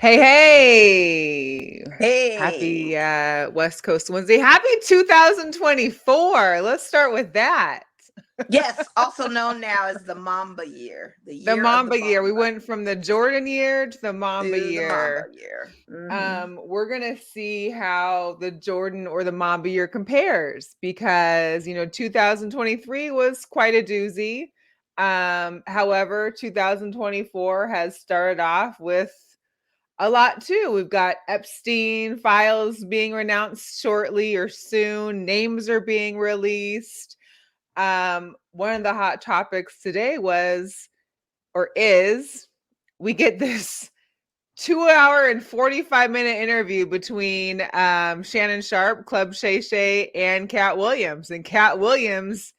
Hey, hey. Hey. Happy West Coast Wednesday. Happy 2024. Let's start with that. Yes, also known now as the Mamba year, the The year of the Mamba year. We Mamba went from the Jordan year to the Mamba to the Mamba year. year. We're gonna see how the Jordan or the Mamba year compares because 2023 was quite a doozy. However, 2024 has started off with a lot too. We've got Epstein files being renounced shortly or soon. Names are being released. One of the hot topics today was or is we get this 2 hour and 45-minute interview between Shannon Sharp, Club Shay Shay, and Cat Williams. And Cat Williams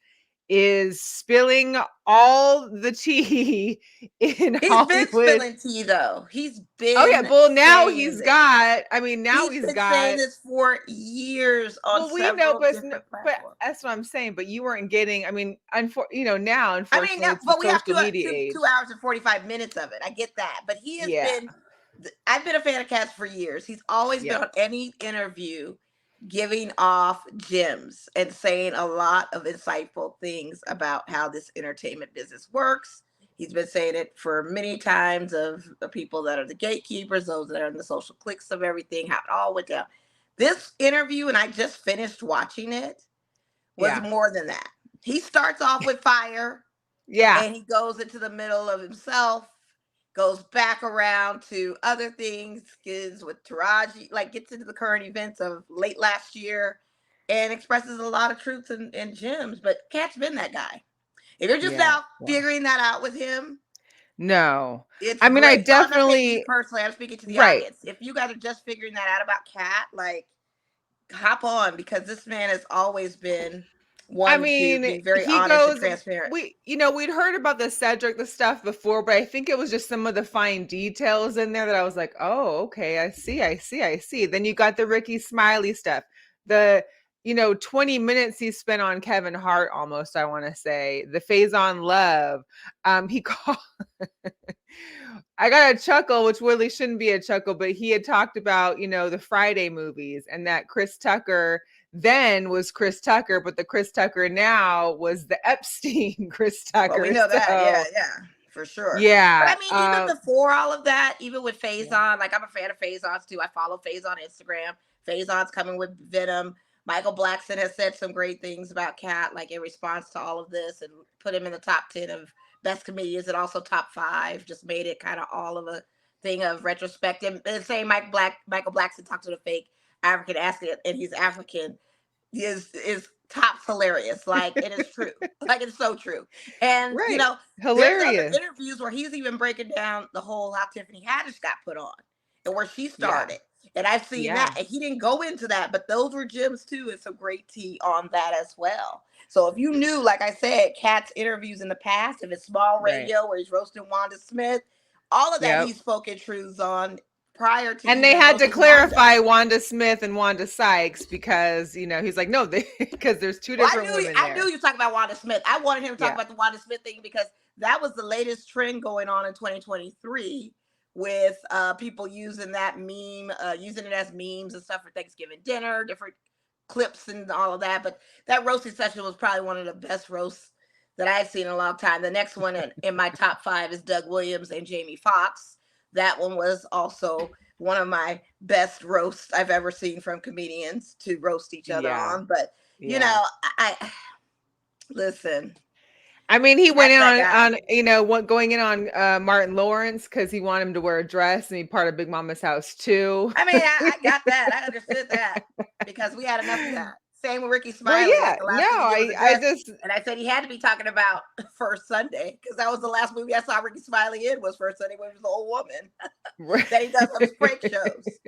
is spilling all the tea in He's been Hollywood. spilling tea though. He's Oh yeah, been well now saying he's this. got. I mean, now He's he's been saying got. this for years on Well, we know, several but different but platforms. that's what I'm saying. But you weren't getting. I mean, now I mean, unfortunately, it's the but we have social media two age. hours and 45 minutes of it. I get that. But he has Yeah, been, I've been a fan of Cats for years. He's always been yeah, on any interview giving off gems and saying a lot of insightful things about how this entertainment business works. He's been saying it for many times of the people that are the gatekeepers, those that are in the social cliques of everything, how it all went down. This interview, and I just finished watching it, was yeah, more than that. He starts off with fire yeah, and he goes into the middle of himself, goes back around to other things, is with Taraji, like gets into the current events of late last year and expresses a lot of truths and gems. But Cat's been that guy. If you're just yeah. now Well, figuring that out with him, no, it's I mean, I great. So I'm not saying you definitely personally, I'm speaking to the right. audience. If you guys are just figuring that out about Cat, like hop on because this man has always been I one to mean, be very he honest and goes. transparent. We'd heard about the Cedric the stuff before, but I think it was just some of the fine details in there that I was like, oh, okay, I see. Then you got the Ricky Smiley stuff, the 20 minutes he spent on Kevin Hart, almost, I want to say, the phase on love. He called. I got a chuckle, which really shouldn't be a chuckle, but he had talked about, the Friday movies and that Chris Tucker then was Chris Tucker, but the Chris Tucker now was the Epstein Chris Well, we Tucker. know that. Yeah, So yeah, for sure. But I yeah, mean, even before all of that, even with yeah, Faison, like I'm a fan of Faison's too. I follow Faison on Instagram. Faison's coming with Venom. Michael Blackson has said some great things about Cat, like in response to all of this, and put him in the top 10 of best comedians and also top five. Just made it kind of all of a thing of retrospective. And saying Michael Blackson talks to the fake African accent, and he's African is tops hilarious. Like it is true. Like it's so true. And right, there's other hilarious. interviews where he's even breaking down the whole how Tiffany Haddish got put on and where she Yeah, started. And I've seen that. yeah, And he didn't go into that, but those were gems too, and some great tea on that as well. So if you knew, like I said, Cat's interviews in the past, if it's small right. radio where he's roasting Wanda Smith, all of that Yep. he's spoken truths on prior to And they even had to roasting Wanda. clarify Wanda Smith and Wanda Sykes because he's like, no, because there's two Well, different women I knew there. you were talking about Wanda Smith. I wanted him to talk Yeah, about the Wanda Smith thing because that was the latest trend going on in 2023 with people using that meme, using it as memes and stuff for Thanksgiving dinner, different clips and all of that. But that roasting session was probably one of the best roasts that I've seen in a long time. The next one in my top five is Doug Williams and Jamie Foxx. That one was also one of my best roasts I've ever seen from comedians to roast each other yeah, on. But you yeah. know, I listen. I mean, he went That's in that on guy. what going in on Martin Lawrence because he wanted him to wear a dress and be part of Big Mama's house too. I mean, I got that. I understood that because we had enough of that. Same with Ricky Well, Smiley. Like yeah, the no, last thing he did was I address, just and I said he had to be talking about First Sunday because that was the last movie I saw Ricky Smiley in was First Sunday when he was an old woman that he does on his prank shows,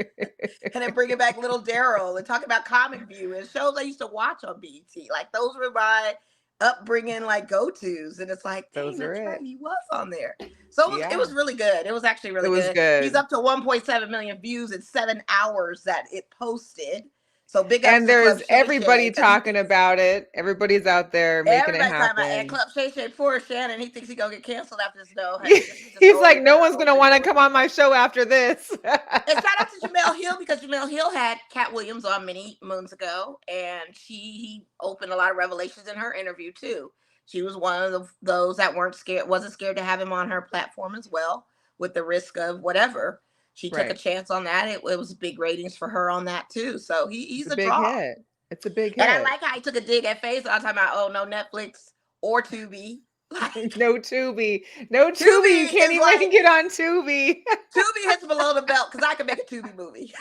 and then bringing back Little Daryl and talking about Comic View and shows I used to watch on BET. Like those were my upbringing, like go tos, and it's like, dang, those are that's right, it. he was on there. So it Yeah, was really good. It was actually it really was good. He's good. up to 1.7 million views in 7 hours that it posted. So big ups And to Club there's Shay Shay everybody because he talking thinks about it. Everybody's out there making it everybody's talking about at happen. Club Shay Shay. Poor Shannon, he thinks he gonna get canceled after this. No, honey, this was just He's like, no one's gonna open want to door. come on my show after this. And shout out to Jamel Hill because Jamel Hill had Cat Williams on many moons ago, and he opened a lot of revelations in her interview too. She was one of those that wasn't scared to have him on her platform as well, with the risk of whatever. She took a Right. chance on that. It was big ratings for her on that too. So It's he's a a big draw. hit. It's a big And I hit. like how he took a dig at Face. I'm talking about, oh, no Netflix or Tubi. Like, No Tubi. No Tubi. You Tubi can't is like, even get on Tubi. Tubi hits below the belt because I can make a Tubi movie.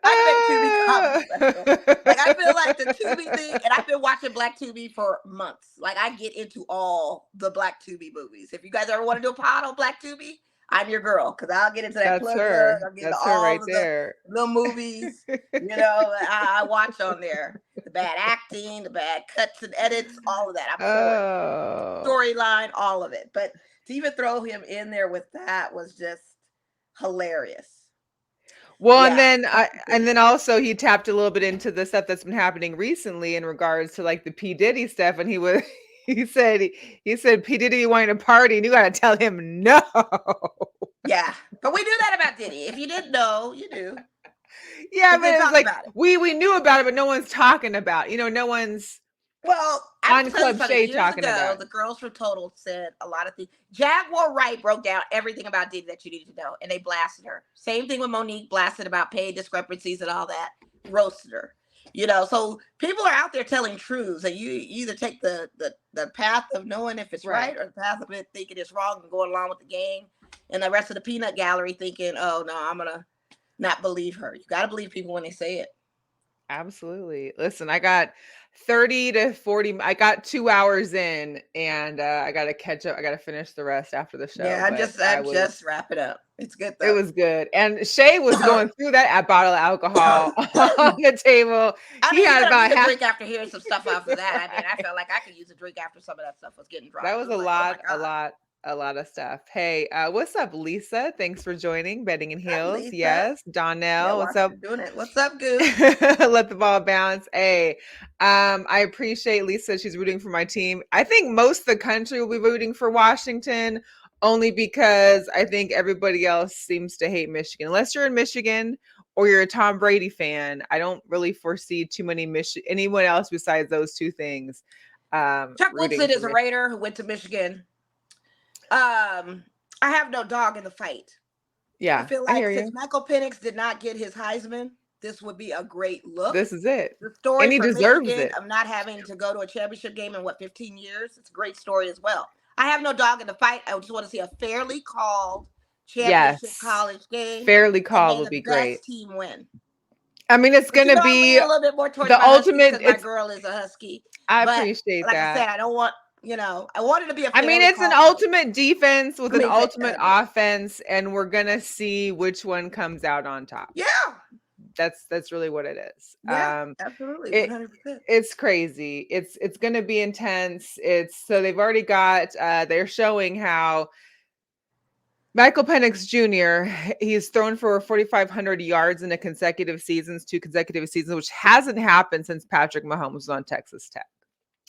I can make a Tubi comedy Ah. special. Like, I feel like the Tubi thing, and I've been watching Black Tubi for months. Like, I get into all the Black Tubi movies. If you guys ever want to do a pod on Black Tubi, I'm your girl because I'll get into that That's plug love. her. I'll get into That's her right all of the there. little movies, I watch on there. The bad acting, the bad cuts and edits, all of that. I'm for it. Oh. Storyline, all of it. But to even throw him in there with that was just hilarious. Well, Yeah. and then also he tapped a little bit into the stuff that's been happening recently in regards to like the P Diddy stuff, and he said P Diddy wanted to party, and you got to tell him no. Yeah. But we knew that about Diddy. If you didn't know, you do. Yeah, Because but we it was talked like about it. we knew about it, but no one's talking about. No one's Well, I will on tell you Club something. Shay Years talking ago, about the it. girls from Total said a lot of things. Jaguar Wright broke down everything about Diddy that you needed to know, and they blasted her. Same thing with Monique, blasted about pay discrepancies and all that, roasted her. So people are out there telling truths, and you either take the path of knowing if it's Right. right or the path of it thinking it's wrong and going along with the game, and the rest of the peanut gallery thinking, oh no, I'm gonna not believe her. You got to believe people when they say it. Absolutely. Listen, I got 30 to 40. I got 2 hours in, and I got to catch up. I got to finish the rest after the show. Yeah, I'm But just I'm just wrapping up. It's good it though. was good. And Shay was going through that bottle of alcohol on the table. I He mean, you're had gonna about need a half. drink after hearing some stuff after that. I mean, I felt like I could use a drink after some of that stuff was getting That dropped. It was was a like, oh my lot, a god, lot, a lot of stuff. Hey, what's up, Lisa? Thanks for joining Betting and hi Heels. Lisa. Yes, Yeah, Donnell. while What's up? she's doing it, what's up, Goose? Let the ball bounce. Hey, I appreciate Lisa. She's rooting for my team. I think most of the country will be rooting for Washington only because I think everybody else seems to hate Michigan. Unless you're in Michigan or you're a Tom Brady fan, I don't really foresee too many anyone else besides those two things Chuck rooting Woodson for is a Michigan. Raider who went to Michigan. I have no dog in the fight. I Yeah, feel I like hear since you. Michael Penix did not get his Heisman, this would be a great look. This is it. The story And he for deserves Michigan it. of not having to go to a championship game in 15 years. It's a great story as well. I have no dog in the fight. I just want to see a fairly called championship Yes. college game, Fairly and called may would the be great. best team win. I mean, it's But going to I be lean a little bit more towards the my Huskies ultimate. because my It's girl is a Husky. I But appreciate like I said, that. I don't want, I want it to be a I mean, fairly it's an called game. ultimate defense with I an mean, ultimate offense, and we're gonna see which one comes out on top. yeah, That's really what it is. yeah, absolutely, It 100%. it's crazy. It's gonna be intense. It's so they've already got they're showing how Michael Penix Jr. He's thrown for 4,500 yards in a consecutive seasons, 2 consecutive seasons, which hasn't happened since Patrick Mahomes was on Texas Tech.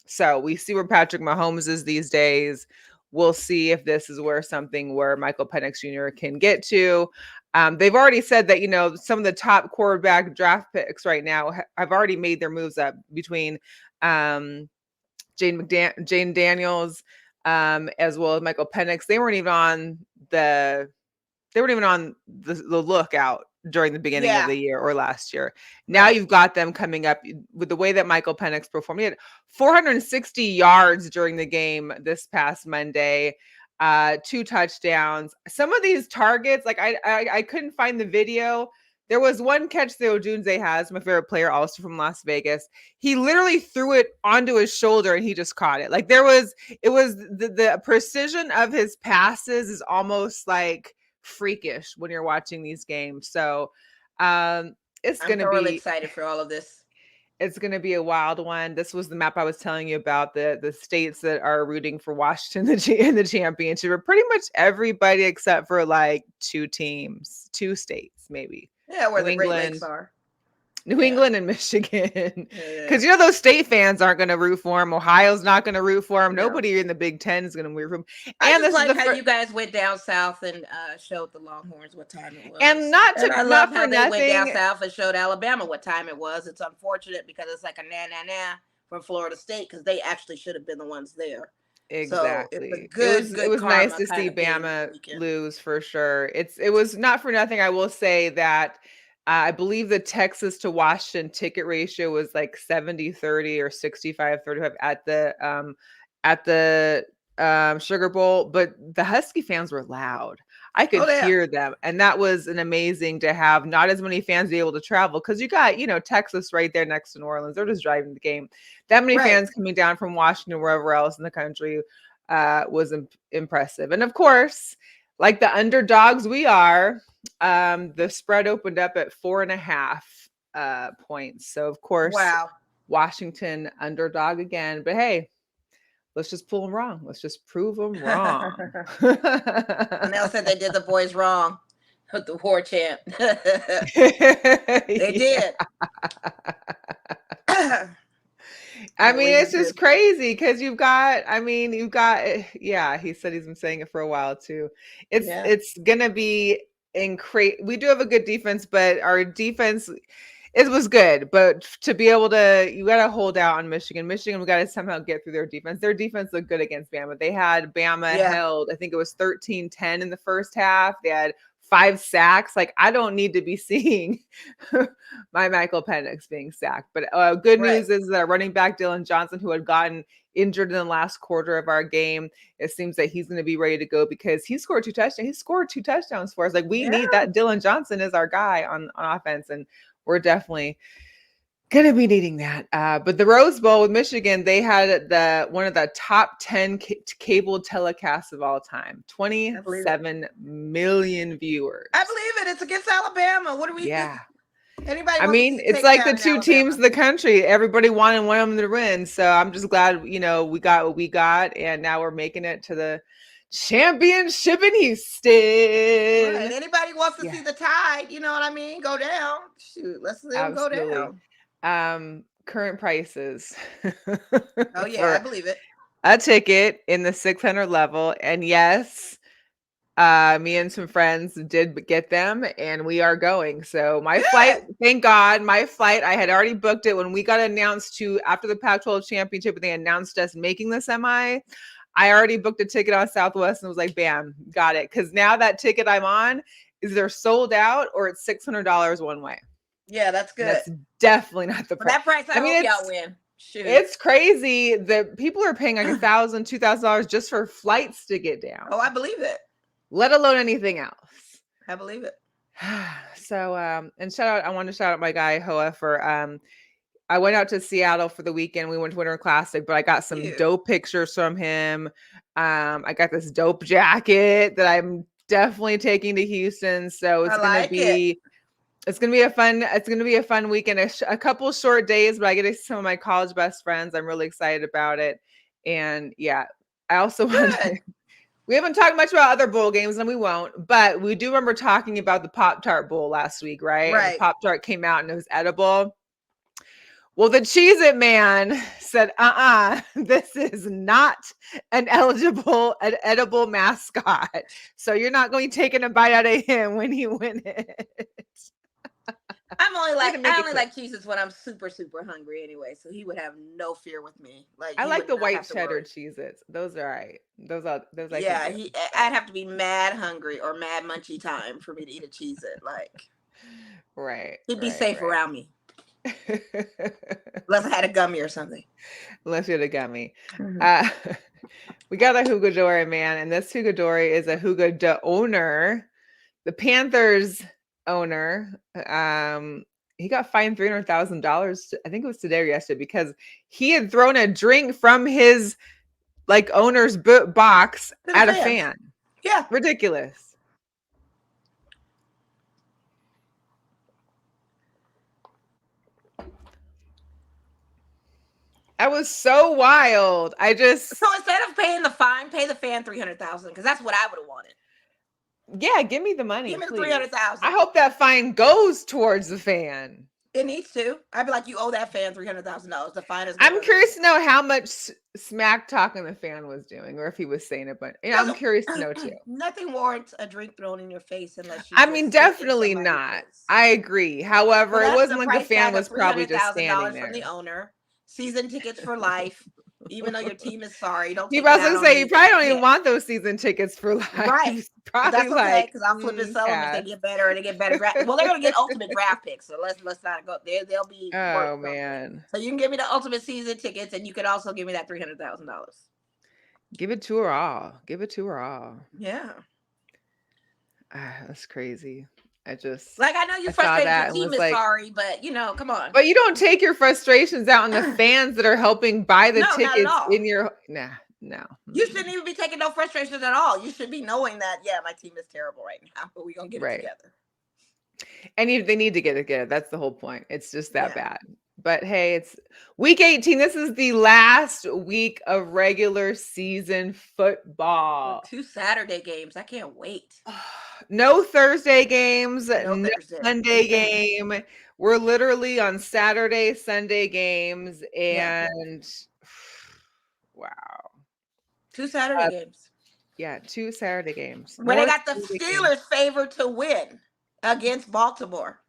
So we see where Patrick Mahomes is these days. We'll see if this is where Michael Penix Jr. can get to. They've already said that, some of the top quarterback draft picks right now have already made their moves up between Jane Daniels, as well as Michael Penix. The they weren't even on the lookout during the beginning of Yeah, the year or last year. Now right. you've got them coming up with the way that Michael Penix performed. He had 460 yards during the game this past Monday, 2 touchdowns. Some of these targets, like I couldn't find the video. There was one catch that Odunze has, my favorite player, also from Las Vegas. He literally threw it onto his shoulder and he just caught it. Like it was the precision of his passes is almost like freakish when you're watching these games. So it's I'm gonna thoroughly be excited for all of this. it's gonna be a wild one. This was the map I was telling you about, the states that are rooting for Washington in the championship, or pretty much everybody except for like 2 teams, 2 states, maybe. Yeah, where New the Great Lakes England. are. New Yeah. England and Michigan. Yeah. Because, those state fans aren't going to root for him. Ohio's not going to root for him. No. Nobody in the Big Ten is going to root for him. I And just this is like the how first, you guys went down south and showed the Longhorns what time it and was. And I love not how for they went down nothing. south and showed Alabama what time it was. It's unfortunate because it's like a na from Florida State because they actually should have been the ones there. So it's a Exactly. It good was nice karma to kind see of game this Bama weekend. lose for sure. It was not for nothing. I will say that I believe the Texas to Washington ticket ratio was like 70-30 or 65-35 at the Sugar Bowl, but the Husky fans were loud. I could Oh yeah. hear them, and that was an amazing to have not as many fans be able to travel because you got, Texas right there next to New Orleans. They're just driving the game. That many Right. fans coming down from Washington, wherever else in the country, was impressive. And of course, like the underdogs we are, the spread opened up at 4.5 points. So of course, Wow. Washington underdog again. But hey, let's just pull them wrong. Let's just prove them wrong. Chanel said they did the boys wrong with the war chant. They Yeah. did. I Yeah, mean, we it's just just did. crazy because yeah, he said he's been saying it for a while too. Yeah. It's gonna be we do have a good defense, but our defense, it was good. But to be able to, you got to hold out on Michigan. Michigan, we got to somehow get through their defense. Their defense looked good against Bama. They had Bama Yeah. held, I think it was 13-10 in the first half. They had 5 sacks. Like, I don't need to be seeing my Michael Penix being sacked. But good Right. news is that running back Dylan Johnson, who had gotten injured in the last quarter of our game, it seems that he's going to be ready to go because he scored 2 touchdowns. He scored 2 touchdowns for us. Like, we Yeah. need that. Dylan Johnson is our guy on offense, and we're definitely going to be needing that. But the Rose Bowl with Michigan, they had one of the top 10 cable telecasts of all time. I believe it. 27 million viewers. I believe it. It's against Alabama. What do we? Yeah. Anybody I wants to mean, see it's like the takedown in two teams Alabama? of the country. Everybody wanted one of them to win. So I'm just glad, we got what we got. And now we're making it to the championship in Right. Houston. Anybody wants to Yeah, see the Tide? You know what I mean? Go down. Shoot, let's see them go absolutely. down. Current prices Oh yeah, I for believe it. a ticket in the 600 level. And yes, me and some friends did get them, and we are going. So my flight, Good. thank God, I had already booked it when we got announced to after the Pac-12 championship, and they announced us making the semi. I already booked a ticket on Southwest and was like, bam, got it. Because now that ticket I'm on is either sold out or it's $600 one way. Yeah, that's And good. that's definitely not the For price. that price, I I mean, hope y'all win. Shoot. it's crazy that people are paying like $1,000, $2,000 just for flights to get down, Oh, I believe it. let alone anything else. I believe it. So, and I want to shout out my guy Hoa for I went out to Seattle for the weekend. We went to Winter Classic, but I got some Cute. dope pictures from him. I got this dope jacket that I'm definitely taking to Houston. So I like it. it's gonna be a fun weekend. A couple short days, but I get to see some of my college best friends. I'm really excited about it. And yeah, I also want Good. we haven't talked much about other bowl games, and we won't, but we do remember talking about the Pop-Tart Bowl last week, right? And the Right. Pop-Tart came out and it was edible. Well, the Cheez-It man said, this is not an edible mascot. So you're not going to take a bite out of him when you win it. I only like cheeses when I'm super, super hungry anyway. So he would have no fear with me. Like I he like would the not white have to cheddar worry. Cheez-Its. Those are all right. Those I can Yeah, do. I'd have to be mad hungry or mad munchy time for me to eat a cheese it. Like Right, he'd be right, safe right. around me. Unless I had a gummy or something. Unless you're the gummy. Mm-hmm. We got a Hugo Dory, man, and this Hugo Dory is a Hugo de owner, the Panthers owner. He got fined $300,000. I think it was today or yesterday because he had thrown a drink from his owner's box To the at a fans. fan. Yeah. Ridiculous. That was so wild. So instead of paying the fine, pay the fan $300,000 because that's what I would have wanted. Yeah, give me the money, Give me the please. $300,000. I hope that fine goes towards the fan. It needs to. I'd be like, you owe that fan $300,000. The fine is I'm November curious 6th. to know how much smack talking the fan was doing, or if he was saying it. But I'm curious to know too. Nothing warrants a drink thrown in your face unless you I mean, just spit in definitely somebody's not. face. I agree. So However, it that's the wasn't like the price fan tag of was three probably hundred just thousand standing dollars from the there. owner. Season tickets for life. Even though your team is sorry, don't You take it about out to on say you me. probably don't Yeah, even want those season tickets for life. right. He's But probably that's okay like, because I'll flip and sell them if they pass. get better and they get better draft. Well, they're gonna get ultimate draft picks, so let's not go there. They'll be worth Oh something. man. So you can give me the ultimate season tickets, and you can also give me that $300,000. Give it to her all. Give it to her all. Yeah. That's crazy. I just Like I know I you saw frustrated your that and team was is like, sorry, but come on. but you don't take your frustrations out on the fans that are helping buy the No, not at tickets all. in your no. You shouldn't even be taking no frustrations at all. You should be knowing that, yeah, my team is terrible right now, but we're gonna get it Right. together. And they need to get it together. That's the whole point. It's just that Yeah. bad. But hey, it's week 18. This is the last week of regular season Well, football. 2 Saturday games. I can't wait. No Thursday games, No no Thursday. Sunday game. We're literally on Saturday, Sunday games, Yeah. and wow. 2 Saturday Uh, games. yeah, 2 Saturday games. When they More got the Saturday games. Steelers favored to win against Baltimore.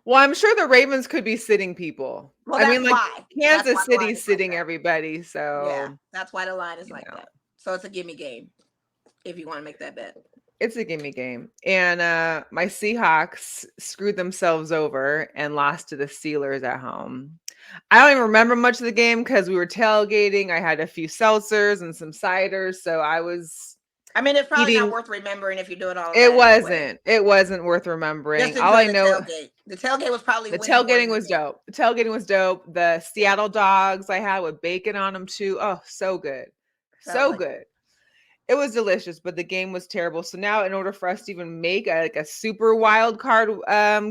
Well, I'm sure the Ravens could be sitting people. Well, I mean, that's like why. That's why Kansas the line City's is like sitting that. everybody, Yeah. so That's why the line is you like know. that. So it's a gimme game if you want to make that bet. It's a gimme game. And my Seahawks screwed themselves over and lost to the Steelers at home. I don't even remember much of the game because we were tailgating. I had a few seltzers and some ciders, so I was I mean, it's probably not eating. worth remembering if you're doing all of It that anyway. wasn't. It wasn't worth Just remembering. All enjoy I the know, tailgate. The tailgate was probably the winning more than tailgating the was game. dope. The tailgating was dope. The Seattle dogs I had with bacon on them too. Oh, so good. Sounds So like good. it. It was delicious, but the game was terrible. So now, in order for us to even make a super wild card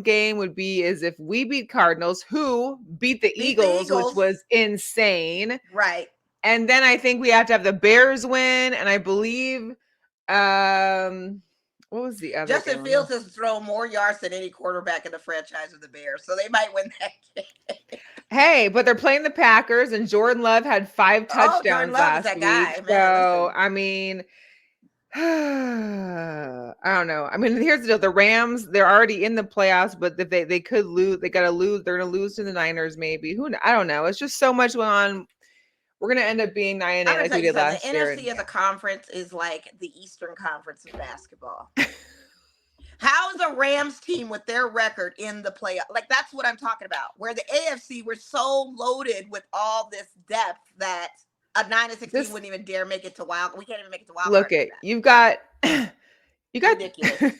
game, would be is if we beat Cardinals, who beat the Beat the Eagles, which Eagles. was insane, Right. and then I think we have to have the Bears win, and I believe, what was the other Justin game? Fields has thrown more yards than any quarterback in the franchise of the Bears, so they might win that game. Hey, but they're playing the Packers, and Jordan Love had 5 Oh, Jordan touchdowns Love is last that week. guy. Man, So listen. I mean, I don't know. I mean, here's the deal. The Rams, they're already in the playoffs, but if they could lose, they gotta lose. They're gonna lose to the Niners, maybe. I don't know. It's just so much going on. We're gonna end up being 9 and I'm 8 gonna like tell we you did something. The last year. NFC as a conference is like the Eastern Conference of basketball. How is a Rams team with their record in the playoff? Like that's what I'm talking about. Where the AFC we're so loaded with all this depth that a 9-6 team Just wouldn't even dare make it to wild. We can't even make it to wild look card after it. that. You've got you got Ridiculous.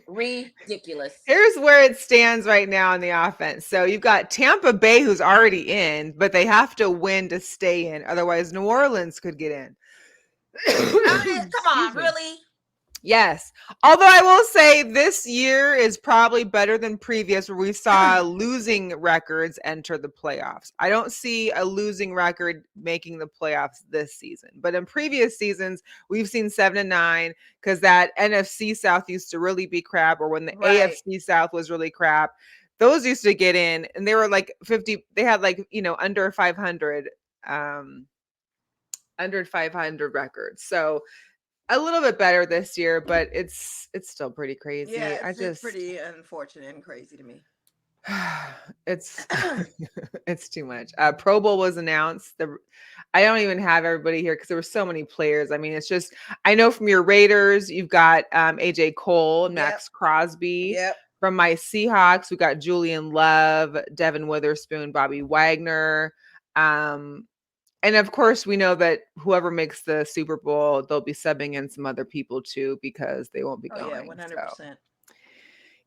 Ridiculous. here's where it stands right now in the offense. So you've got Tampa Bay who's already in, but they have to win to stay in. Otherwise, New Orleans could get in. Come on, Excuse me. really? Yes. Although I will say this year is probably better than previous where we saw losing records enter the playoffs. I don't see a losing record making the playoffs this season. But in previous seasons, we've seen 7 and 9 because that NFC South used to really be crap, or when the Right. AFC South was really crap. Those used to get in and they were like 50, they had like, under 500 under 500 records. So a little bit better this year, but it's still pretty Yeah, crazy. it's pretty unfortunate and crazy to me. It's it's too much. Pro Bowl was announced. I don't even have everybody here because there were so many players. I mean, it's just I know from your Raiders, you've got AJ Cole, Yep. Max Crosby. Yep. From my Seahawks, we got Julian Love, Devin Witherspoon, Bobby Wagner. And of course, we know that whoever makes the Super Bowl, they'll be subbing in some other people too because they won't be Oh yeah, going. So 100%.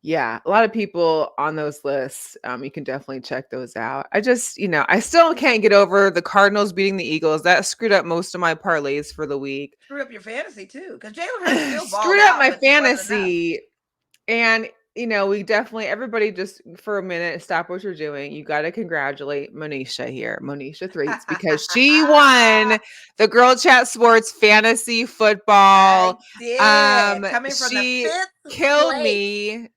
yeah, a lot of people on those lists. You can definitely check those out. I just, I still can't get over the Cardinals beating the Eagles. That screwed up most of my parlays for the week. Screwed up your fantasy too, because Jalen Hurts still balled Screwed up out, my but just wasn't enough. fantasy. And we definitely everybody just for a minute stop what you're doing. You got to congratulate Monisha here, Monisha Threats, because she won the Girl Chat Sports fantasy football. I did. Coming from the She 5th killed Flakes. me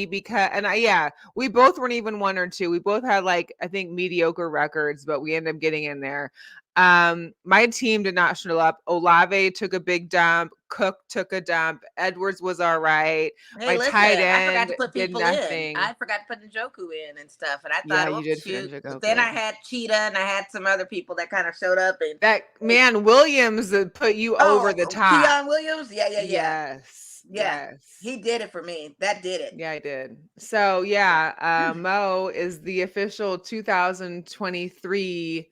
because we both weren't even 1 or 2. We both had like I think mediocre records, but we ended up getting in there. My team did not show up. Olave took a big dump. Cook took a dump. Edwards was all right. Hey, My listen, tight I forgot end to put did people in. nothing. I forgot to put Njoku in and stuff. And I Yeah, thought, oh, you did shoot. forget to go But then I good. had Cheetah and I had some other people that kind of showed up. And That man Williams put you over the top. Keon Williams. Yeah, yeah, yeah. Yes. Yeah. Yes. He did it for me. That did it. Yeah, I did. So yeah, Mo is the official 2023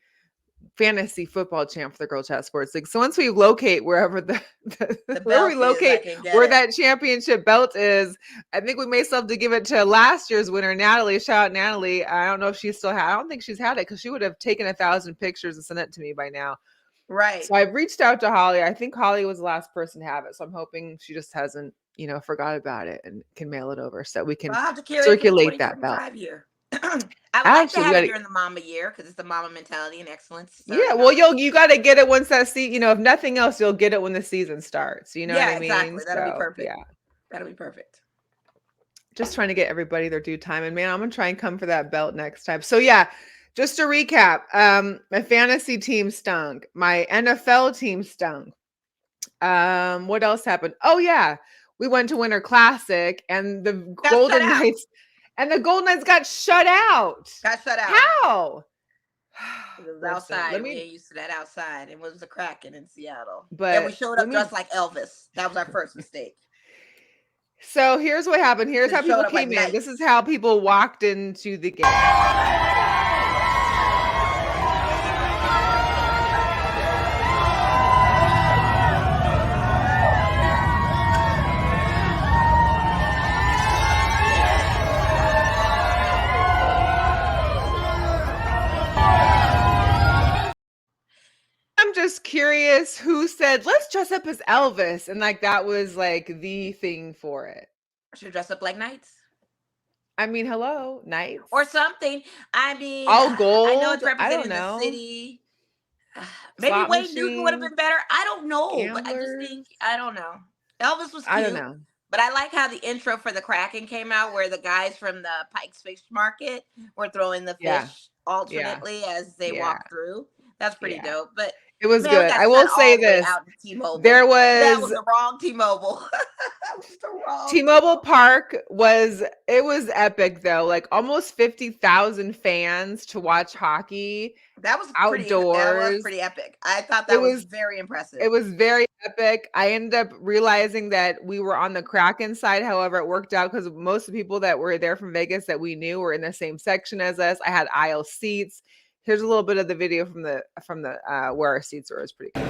fantasy football champ for the Girl Chat Sports League. So once we locate wherever The where we belt is, I locate can get where it. that championship belt is, I think we may still have to give it to last year's winner, Natalie. Shout out Natalie. I don't know if she still had. I don't think she's had it because she would have taken 1,000 pictures and sent it to me by now. Right. So I've reached out to Holly. I think Holly was the last person to have it. So I'm hoping she just hasn't, forgot about it and can mail it over so we can Well, I'll have to carry it for the circulate that belt. 2025 year. I would like to have it Absolutely. during the mama year because it's the mama mentality and excellence. So, Yeah, well, you got to get it once that if nothing else, you'll get it when the season starts. You know what yeah, I mean? exactly. That'll be So perfect. yeah, That'll be perfect. just trying to get everybody their due time. And man, I'm gonna try and come for that belt next time. So yeah, just to recap, my fantasy team stunk. My NFL team stunk. What else happened? Oh yeah, we went to Winter Classic and the Got shut Golden out. Knights got shut out. Got shut out. How? It was Listen, outside. We ain't used to that outside. It was the Kraken in Seattle. And we but showed let up me. dressed like Elvis. That was our first mistake. So here's what happened. Here's We how showed people up like came in. This is knights. how people walked into the game. I'm just curious who said, let's dress up as Elvis. And like that was like the thing for it. Should dress up like knights. I mean, hello, Knights. Or something. I mean, All I know it's gold. I don't representing the know. city. Maybe Slot Wayne Newton would have been machines, better. I don't know, but I just gamblers. think I don't know. Elvis was I don't cute, know. but I like how the intro for the Kraken came out, where the guys from the Pike's Fish Market were throwing the Yeah. fish Yeah. alternately as they Yeah. walk through. That's pretty Yeah. dope. But It was man, we good. got I will sent say all the way this. out to T-Mobile. There That was was the wrong T-Mobile. That was the wrong T-Mobile T-Mobile. Park was epic though. Like almost 50,000 fans to watch hockey That was outdoors. pretty epic. I thought It that was was very impressive. it was very epic. I ended up realizing that we were on the Kraken side. However, it worked out because most of the people that were there from Vegas that we knew were in the same section as us. I had aisle seats. Here's a little bit of the video from the where our seats were. It was pretty cool.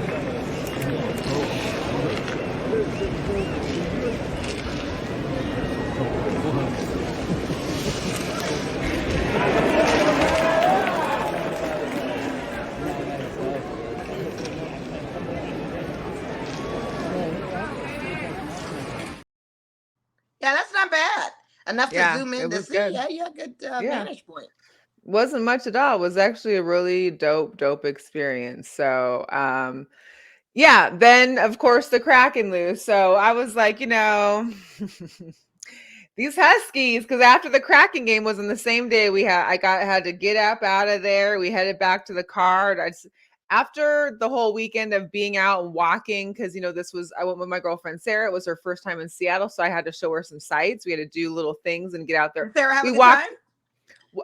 Yeah, that's not bad. Enough to Yeah, zoom it in to was see. good. Yeah, yeah, good Yeah. vantage point. Wasn't much at all. It was actually a really dope experience. So, yeah, then of course the Kraken lose. So I was like, these Huskies, because after the Kraken game was in the same day had to get up out of there. We headed back to the car. After the whole weekend of being out and walking, because I went with my girlfriend Sarah. It was her first time in Seattle, so I had to show her some sights. We had to do little things and get out there. Did Sarah have We a good walked time?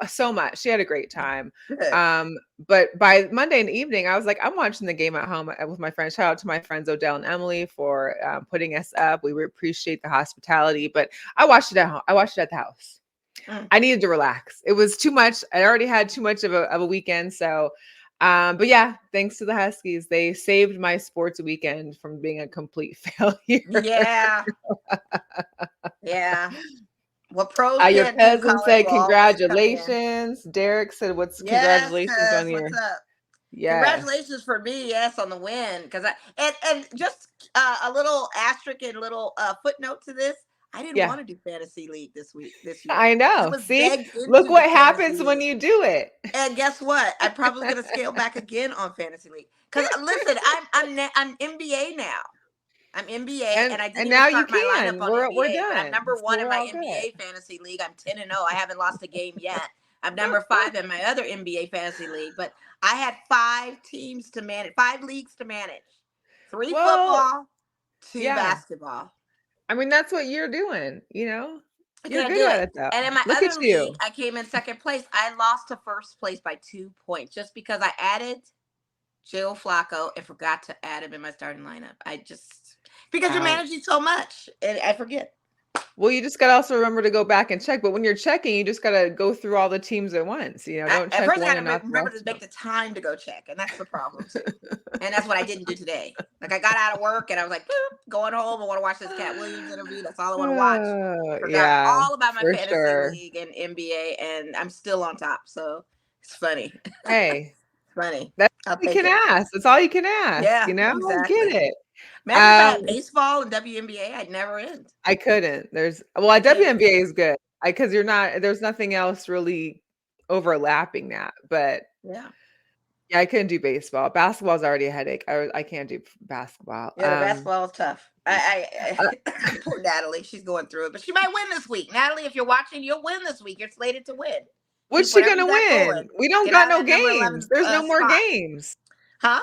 so much. She had a great time. Good. But by Monday evening, I was like, I'm watching the game at home with my friends. Shout out to my friends Odell and Emily for putting us up. We appreciate the hospitality, but I watched it at home. I watched it at the house. I needed to relax. It was too much. I already had too much of a weekend. So, but yeah, thanks to the Huskies, they saved my sports weekend from being a complete failure. Yeah. Yeah. What pros Your can't do, cousin college said will always come in. congratulations. Derek said, "What's Yes, congratulations on cuz your?" what's up? Yes. Congratulations for me, yes, on the win. Because and just a little asterisk and a little footnote to this. I didn't Yeah. want to do fantasy league this year. I I know. was See, begged look into the what fantasy happens when league. you do it. And guess what? I'm probably gonna scale back again on fantasy league. Cause listen, I'm NBA now. I'm NBA, and I didn't And even now you start my lineup can. on We're NBA, but I'm done. number So one in we're my all good. NBA fantasy league. I'm 10-0. I haven't lost a game yet. I'm number 5 in my other NBA fantasy league, but I had 5 teams to manage, 5 leagues to manage. 3 Well, football, 2 yeah. basketball. I mean, that's what you're doing, you know? I You're couldn't good do at it. it though. And in my Look at other league, you. I came in second place. I lost to first place by 2 points just because I added Joe Flacco and forgot to add him in my starting lineup. I just, because you're managing Ouch. so much and I forget. Well, you just gotta also remember to go back and check. But when you're checking, you just gotta go through all the teams at once. Don't At check first, I one had and to not the remember rest to of make them. the time to go check, and that's the problem too. And that's what I didn't do today. Like I got out of work and I was like, "Boop, going home. I want to watch this Cat Williams interview. That's all I want to watch." Oh, Forgot yeah, all about my for fantasy sure. league and NBA, and I'm still on top. So it's funny. Hey, Funny. that's I'll all you take can it. ask. That's all you can ask, Yeah, Get exactly. it. Imagine if I Um, had baseball and WNBA, I'd never end. I couldn't. I can't. WNBA is good. Because there's nothing else really overlapping that. But Yeah. yeah, I couldn't do baseball. Basketball's already a headache. I can't do basketball. Yeah, the basketball is tough. Uh, Poor Natalie, she's going through it, but she might win this week. Natalie, if you're watching, you'll win this week. You're slated to win. what's Keep she whatever gonna you got going. win? We don't Get got out of no that number games. 11 There's no more spot. games. Huh?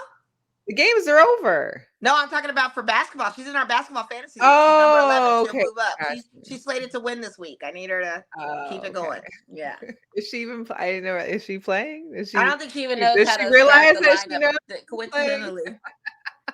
The games are over. No, I'm talking about for basketball. She's in our basketball fantasy league. She's number 11. Oh, She'll okay. move up. Got you. She's slated to win this week. I need her to keep Oh, it okay. going. Yeah. Is she even? I didn't know. Is she playing? I don't think she even knows Does how she to start realize the that she lineup. knows to play? Coincidentally,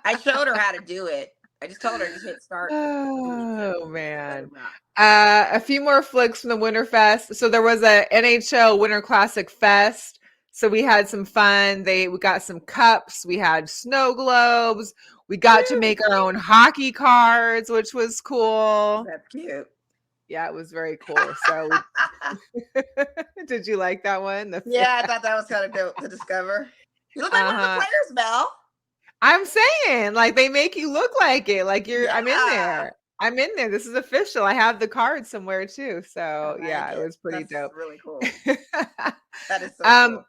I showed her how to do it. I just told her just hit start. Oh Let her man. rock. A few more flicks from the Winterfest. So there was a NHL Winter Classic Fest. So we had some fun. We got some cups. We had snow globes. We got to make our own hockey cards, which was cool. That's cute. Yeah, it was very cool. So did you like that one? Yeah, I thought that was kind of dope to discover. You look like one of the Uh-huh. players, Mel. I'm saying, like, they make you look like it. Like I'm in Yeah. there. I'm in there. This is official. I have the card somewhere too. I So like yeah, it it. was pretty That's dope. really cool. That is so um, cool.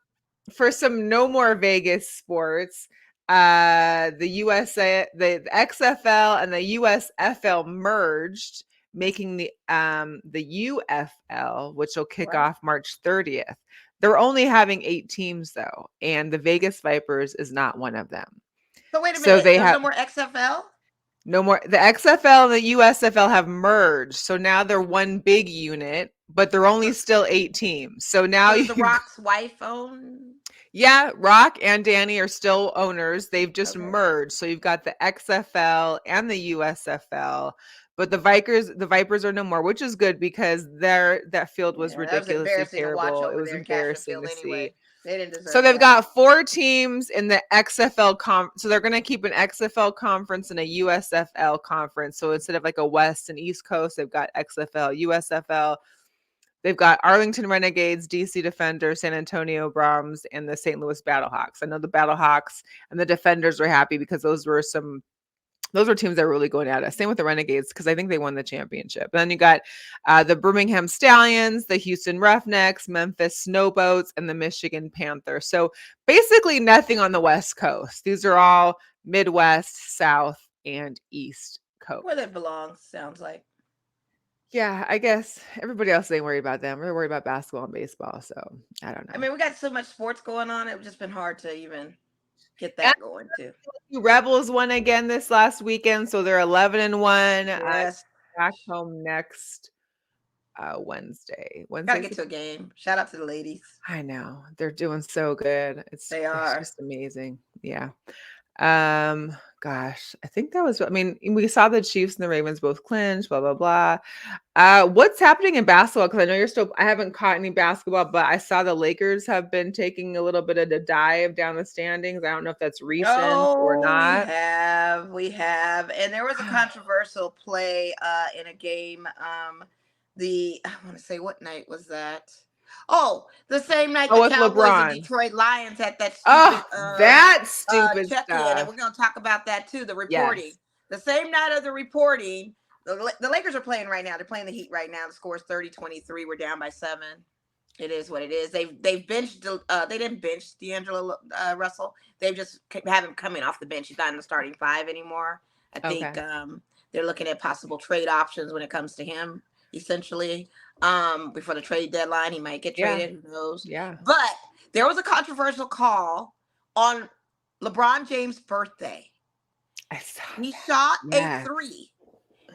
for some no more Vegas sports, the the XFL and the USFL merged, making the UFL, which will kick What? off March 30th. They're only having 8 teams though, and the Vegas Vipers is not one of them. So wait a So minute. they There's have no more XFL? no more. The XFL and the USFL have merged. So now they're one big unit, but they're only still 8 teams. So now So does you The Rock's wife own? yeah, Rock and Danny are still owners. They've just Okay. merged. So you've got the XFL and the USFL. But the Vipers are no more, which is good because that field was Yeah, that was ridiculously embarrassing to watch terrible. It over was there in embarrassing Castlefield to see. anyway. They didn't So deserve they've that. got 4 teams in the XFL so they're going to keep an XFL conference and a USFL conference. So instead of like a West and East Coast, they've got XFL, USFL. They've got Arlington Renegades, DC Defenders, San Antonio Brahms, and the St. Louis Battlehawks. I know the Battlehawks and the Defenders were happy because those were teams that were really going at it. Same with the Renegades because I think they won the championship. And then you got the Birmingham Stallions, the Houston Roughnecks, Memphis Snowboats, and the Michigan Panthers. So basically nothing on the West Coast. These are all Midwest, South, and East Coast. Where they belong, sounds like. Yeah, I guess everybody else ain't worried about them. We're worried about basketball and baseball. So I don't I know. mean, we got so much sports going on. It's just been hard to even get And that going too. the Rebels won again this last weekend, so they're 11-1. Yes. Back home next Wednesday. Gotta Wednesday's get the to a game. Shout out to the ladies. I know. They're doing so good. They It's are. just amazing. Yeah. Gosh, I think that was I mean, we saw the Chiefs and the Ravens both clinch, blah, blah, blah. What's happening in basketball? Because I know I haven't caught any basketball, but I saw the Lakers have been taking a little bit of a dive down the standings. I don't know if that's recent or Oh, not. we have, and there was a controversial play in a game. I want to say, what night was that? Oh, the same night Oh, the with Cowboys and LeBron. Detroit Lions had that Oh, stupid that stupid check in, and stuff. we're going to talk about that too. The reporting, Yes. the same night of the reporting, the Lakers are playing right now. They're playing the Heat right now. The score is 30-23. We're down by 7. It is what it is. They've benched. They didn't bench D'Angelo Russell. They've just have him coming off the bench. He's not in the starting 5 anymore. I think Okay. they're looking at possible trade options when it comes to him, essentially. Before the trade deadline, he might get Yeah. traded. Who knows? Yeah. But there was a controversial call on LeBron James' birthday. I saw He that. shot a Yes. three.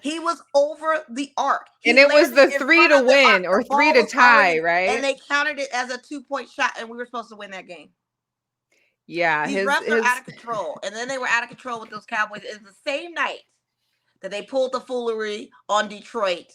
He was over the arc. He And it was landed the in 3 front to of the arc. win The or 3 ball to was tie, already, and right? they counted it as a 2-point shot, and we were supposed to win that game. Yeah, These his refs are out his of control. And then they were out of control with those Cowboys. It's the same night that they pulled the foolery on Detroit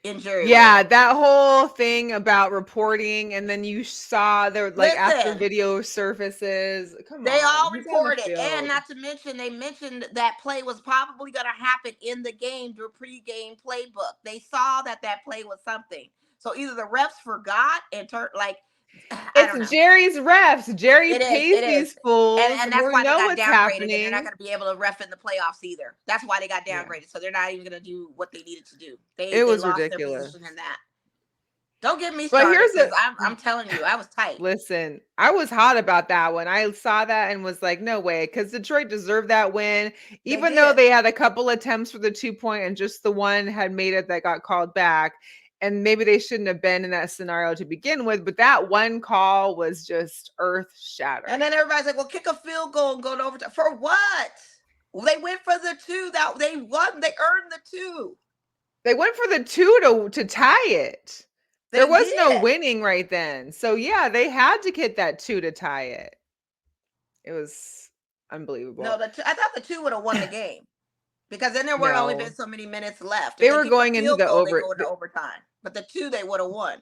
in Jerry Yeah, World. that whole thing about reporting, and then you saw there like after Listen, video surfaces. Come they on, all he's on the reported, and field. not to mention, they mentioned that play was probably going to happen in the game through pregame playbook. They saw that that play was something. So either the refs forgot and turned like, I don't It's know. Jerry's refs. Jerry It is. pays It is. these fools. And that's We why they know got what's downgraded, and they're not happening. going to be able to ref in the playoffs either. That's why they got Yeah, downgraded. So they're not even going to do what they needed to do. it They was lost their ridiculous. position in that. Don't get me But started here's because the I'm telling you, I was tight. listen, I was hot about that one. I saw that and was like, no way, because Detroit deserved that win, They even though did. they had a couple attempts for the 2 point and just the one had made it that got called back. And maybe they shouldn't have been in that scenario to begin with, but that one call was just earth And shattering. then everybody's like, "Well, kick a field goal and go to overtime for what?" Well, they went for the two. That they won. They earned the two. They went for the two to tie it. There They was no did. winning right then. So yeah, they had to get that two to tie it. It was No, unbelievable. I thought the two would have won the game because then there would have only been No. so many minutes left. If They they were kicked a going into field the goal, they over go into overtime. But the two, they would have won.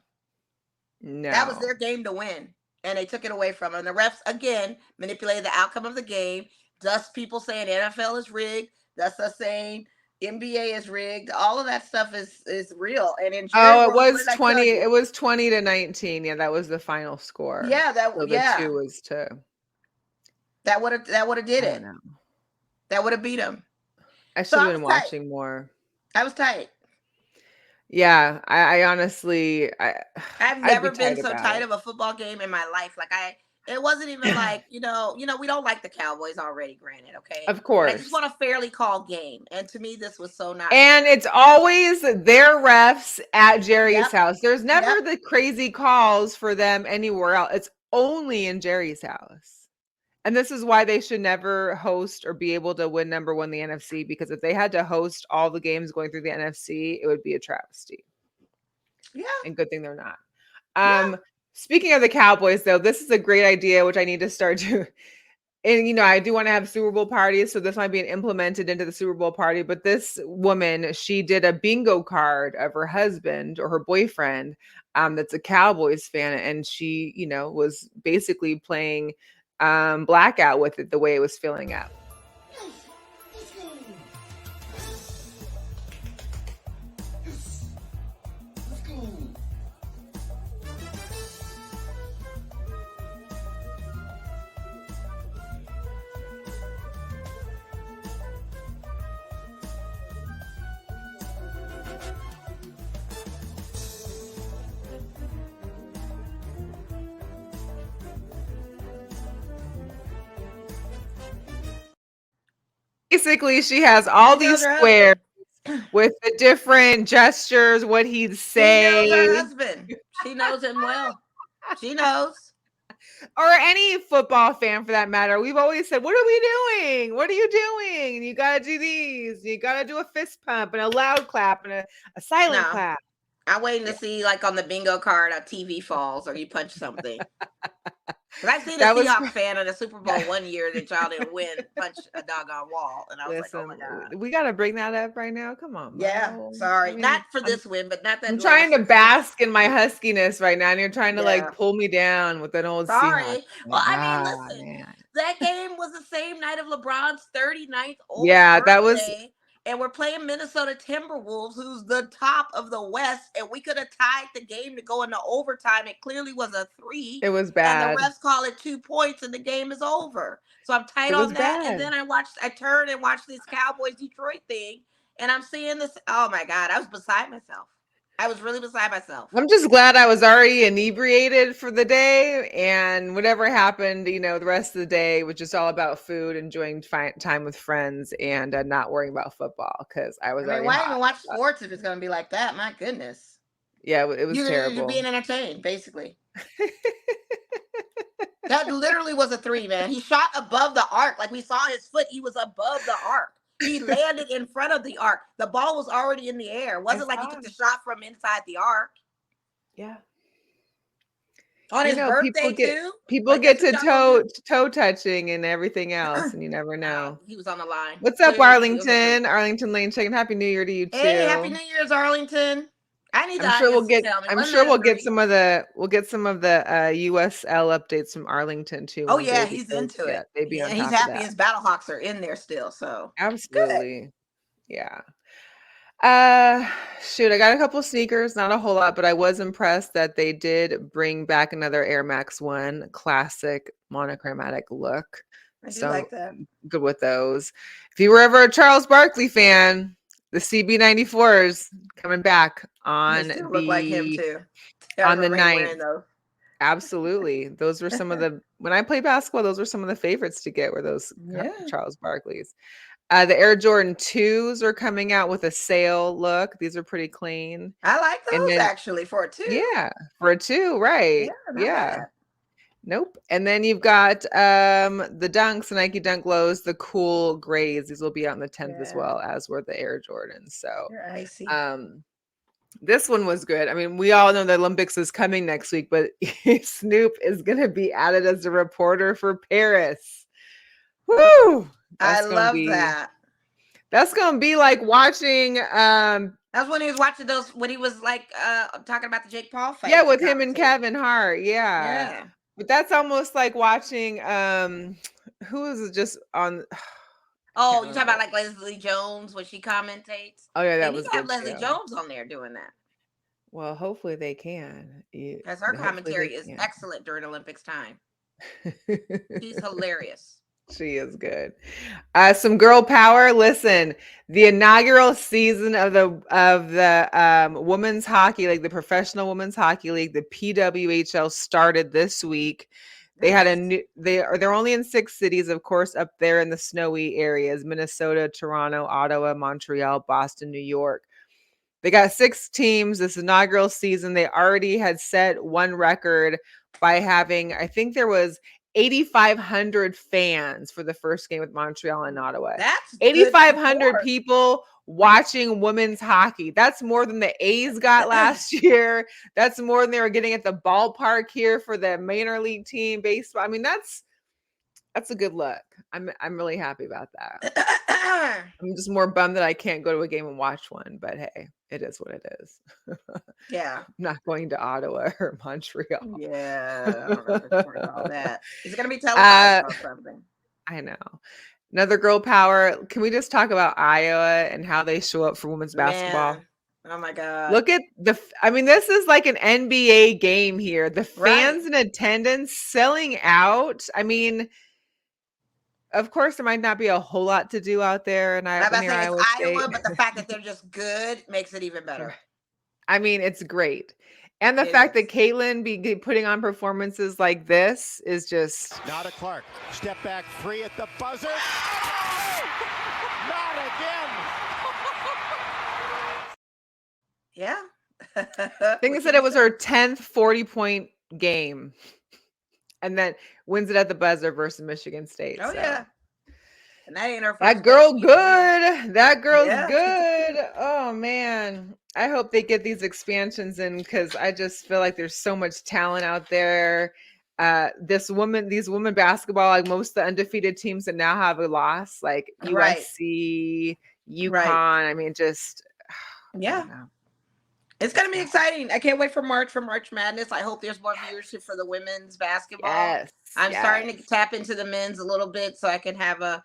That was no. their game to win, and they took it away from them. And the refs again manipulated the outcome of the game. Thus, people saying NFL is rigged. Thus, us saying NBA is rigged. All of that stuff is real. And in Jerry Oh, it World, what was did I tell 20. you? It was 20 to 19. Yeah, that was the final score. Yeah, So the yeah, two was to that would have did I don't it. know. That would have beat them. I So should I have was been tight. watching more. I was tight. Yeah, I honestly I've I'd be never been tight so about tight it. of a football game in my life. It wasn't even like, we don't like the Cowboys already, granted, okay? Of But I just course. want a fairly called game. And to me, this was so not And fair. it's always their refs at Jerry's Yep. house. There's Yep. never the crazy calls for them anywhere else. It's only in Jerry's house. And this is why they should never host or be able to win number one the NFC, because if they had to host all the games going through the NFC, it would be a travesty. Yeah. And good thing they're not. Yeah. Um, Speaking of the Cowboys, though, this is a great idea, which I need to start to. And I do want to have Super Bowl parties, so this might be implemented into the Super Bowl party. But this woman, she did a bingo card of her husband or her boyfriend, that's a Cowboys fan, and she, was basically playing blackout with it the way it was filling up. Basically, she has all She knows these her squares husband. with the different gestures, what he'd She knows her say. husband. She knows him well. She knows. Or any football fan for that matter. We've always said, "What are we doing? What are you doing? And you got to do these. You got to do a fist pump and a loud clap and a silent No. clap." I'm waiting to Yeah. see, like on the bingo card, a TV falls or you punch something. Because I've seen a That was Seahawks fan in a Super Bowl one year that y'all didn't win punch a doggone wall. And I was like, oh listen, my God. we got to bring that up right now. Come on, Yeah, bro. I sorry. mean, Not for this win, but not I'm that trying last to Seahawks bask in my win. huskiness right now, and you're trying to like Yeah. pull me down with an old Seahawks. Sorry. Well, I mean, listen, Man. that game was the same night of LeBron's 39th oldest Yeah, that was birthday. And we're playing Minnesota Timberwolves, who's the top of the West. And we could have tied the game to go into overtime. It clearly was a 3. it was And the bad. refs call it 2 points and the game is over. So I'm tight It was on that. And bad. then I turned and watched this Cowboys Detroit thing. And I'm seeing this. Oh my God. I was beside myself. I was really beside myself. I'm just glad I was already inebriated for the day, and whatever happened, the rest of the day was just all about food, enjoying time with friends, and not worrying about football because I I was mean, already why hot. even watch sports if it's going to be like that? My goodness. Yeah, it was You're terrible. being entertained, basically. That literally was a three, man. He shot above the arc. Like we saw his foot, he was above the arc. He landed in front of the arc. The ball was already in the air. It I wasn't like he saw took the him. shot from inside the arc. Yeah. On his People birthday, get too. people Like, that's get what to y'all gonna toe touching and everything do? else, and you never know. He was on the line. What's up, Clearly, it was a three. Arlington? Arlington Lane chicken. Happy New Year to you Hey, happy too. New Year's, Arlington. I need the I'm sure we'll audience to get tell me, I'm wasn't sure that a we'll get three? some of the USL updates from Arlington too Oh, one day yeah, he's because into yeah, it. they'd be Yeah, on he's top of happy that. his Battlehawks are in there still, so good. Absolutely. Yeah. Uh Shoot, I got a couple sneakers, not a whole lot, but I was impressed that they did bring back another Air Max 1 classic monochromatic look. I do So like that. good with those. If you were ever a Charles Barkley fan, the CB94s coming back And they on still look like him, the too. I on the remember him 9th. wearing those. Absolutely. Those were some of the when I played basketball, those were some of the favorites to get were those Yeah. Charles Barkley's. The Air Jordan 2s are coming out with a sail look. These are pretty clean. I like And those then actually for a two. yeah, for a 2, Yeah, right. not Yeah. bad. Nope. And then you've got the Dunks, the Nike Dunk Lows, the cool grays. These will be out on the 10th as Yeah, well as were the Air Jordans. So they're icy. um this one was good. I mean, we all know the Olympics is coming next week, but Snoop is going to be added as a reporter for Paris. Woo! I That's going to love be that. that's going to be like watching That's when he was watching those when he was like talking about the Jake Paul yeah, fight and with him and commentating. Kevin Hart. Yeah. Yeah. But that's almost like watching who is it just on I Oh, can't you talking remember. about like Leslie Jones when she commentates? Oh yeah, They that need was to have good Leslie too. Jones on there doing that Well, hopefully they can. because her Hopefully they commentary is can. excellent during Olympics time. She's hilarious. She is good. Some girl power. Listen, the inaugural season of the women's hockey league, the professional women's hockey league, the PWHL started this week. They had a Nice. new. They're only in 6 cities, of course, up there in the snowy areas: Minnesota, Toronto, Ottawa, Montreal, Boston, New York. They got 6 teams this inaugural season. They already had set one record by having, I think there was 8,500 fans for the first game with Montreal and Ottawa. That's good 8,500 support. people watching women's hockey. That's more than the A's got last year. That's more than they were getting at the ballpark here for the minor league team baseball. I mean, that's a good look. I'm really happy about that. I'm just more bummed that I can't go to a game and watch one, but hey, it is what it is. Yeah. I'm not going to Ottawa or Montreal. Yeah. I don't know if it's all that. Is it going to be televised uh, or something? I know. Another girl power. Can we just talk about Iowa and how they show up for women's basketball? Man. Oh my God. Look at I mean, this is like an NBA game here. The Right. fans in attendance selling out. I mean, of course, there might not be a whole lot to do out there in I'm about to near say it's Iowa State. Iowa, but the fact that they're just good makes it even better. I mean, it's great. And the It fact is. that Caitlin be putting on performances like this is just Nada Clark, step back three at the buzzer. Oh! Not again. Yeah. I think they said it was her 10th 40-point game. And then wins it at the buzzer versus Michigan State. Oh So yeah. And that ain't her first. that girl good. That girl's Yeah. good. Oh man. I hope they get these expansions in because I just feel like there's so much talent out there. These women basketball, like most of the undefeated teams that now have a loss, like Right. USC, UConn. Right. I mean, just Yeah. It's gonna be exciting. I can't wait for March Madness. I hope there's more viewership for the women's basketball. Yes. I'm starting to tap into the men's a little bit so I can have a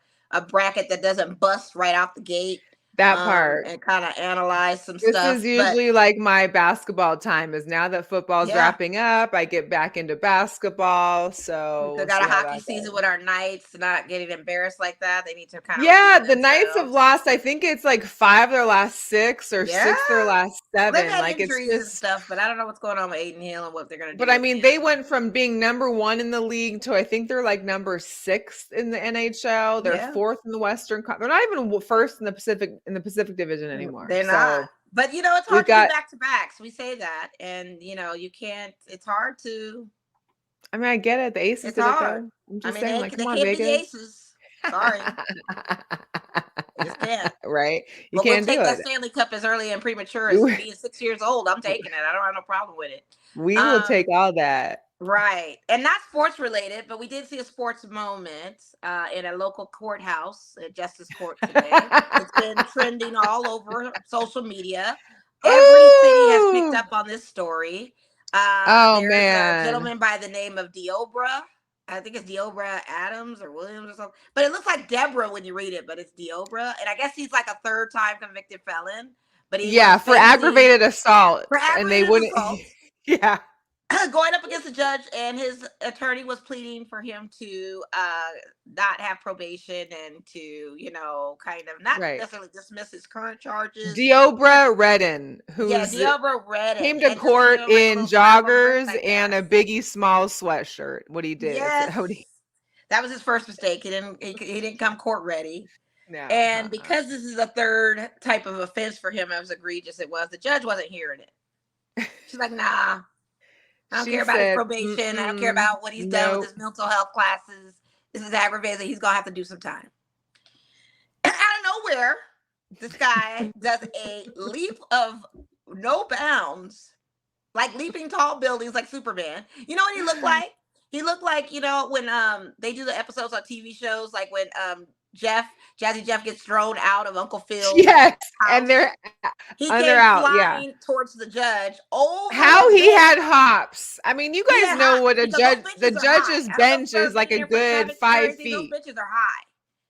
bracket that doesn't bust right off the gate. That part. and kind of analyze some This stuff. is But usually like my basketball time is now that football's yeah, wrapping up, I get back into basketball. we So still we'll got see a how hockey that season goes. with our Knights not getting embarrassed like that. They need to kind of Yeah, redeem the Knights have themselves. lost, I think it's like 5 their last 6 or Yeah. 6 their last Well, they've 7. had Like it's injuries and just stuff, but I don't know what's going on with Aiden Hill and what they're going to but do I with mean, they him. went from being number 1 in the league to I think they're like number 6 in the NHL. They're Yeah. 4th in the Western They're not even first in the Pacific Division anymore. They're not. So, But it's we've hard to do got back to backs. We say that. And you can't, it's hard to, I mean, I get it. The Aces it's did it hard. though. I'm I just mean, saying they, like, they come on, can't be the Vegas. aces. Sorry. They just can't. Right? You But we'll can't do take that it. Stanley Cup as early and premature as being 6 years old. I'm taking it. I don't have no problem with it. We will take Um, all that. right. And not sports related, but we did see a sports moment in a local courthouse, a justice court today. It's been trending all over social media. Every city has picked Ooh! up on this story. Oh, There's a man. gentleman by the name of Diobra. I think it's Diobra Adams or Williams or something. But it looks like Deborah when you read it, but it's Diobra. And I guess he's like a third-time convicted felon, but he was Yeah, for facing aggravated assault, for and they aggravated wouldn't assault Yeah. going up against the judge, and his attorney was pleading for him to not have probation and to kind of not Right. necessarily dismiss his current charges. Deobra Redden, Yeah, who's Deobra Redden. came to And just to give court him like a in little slap on the wrist, joggers I and a guess. Biggie Smalls sweatshirt. What he did. Yes, What he that was his first mistake. He didn't come court ready. No. And because this is a third type of offense for him, as egregious it was, the judge wasn't hearing it. She's like, nah, I don't She care about his said, probation. I don't care "Mm-mm, about what he's done with nope." his mental health classes. This is aggravated. He's gonna have to do some time. And out of nowhere, this guy does a leap of no bounds, like leaping tall buildings, like Superman. You know what he looked like? He looked like when they do the episodes on TV shows, like when Jazzy Jeff gets thrown out of Uncle Phil's Yes, and house. He they're came out, yeah. flying towards the judge over How a he bench. had hops. I mean, you He guys had know hops what because those the benches are high. judge's I don't know if bench you've ever is been like in a there for good tournaments or 5 anything. Those feet. benches are high.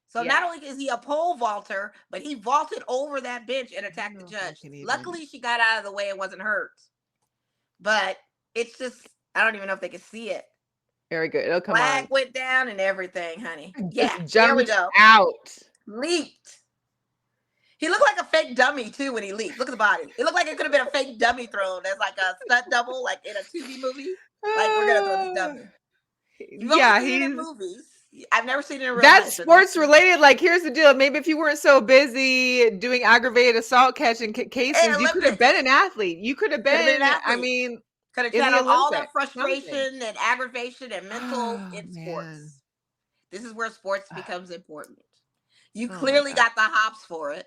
So not Yeah. only is he a pole vaulter, but he vaulted over that bench and I don't attacked the know if I judge. can even Luckily, she got out of the way and wasn't hurt. But it's just, I don't even know if they can see it. Very good. It'll come Flag on. went down and everything, honey. Yeah, Just there we jumped go. out. Leaped. He looked like a fake dummy too when he leaped. Look at the body. It looked like it could have been a fake dummy thrown as like a stunt double, like in a Tubi movie. Like, we're gonna throw this dummy. You've only Yeah, seen it in he's movies. I've never seen it in real that's life. But this sports related. Like, here's the deal. Maybe if you weren't so busy doing aggravated assault catching hey, cases, you could have Olympics. been an athlete. You could have Could have been been, an I athlete. mean, Could have in the channeled all that Olympics, something. frustration and aggravation and mental Oh, in man. sports. This is where sports becomes important. You Oh, my clearly God. got the hops for it.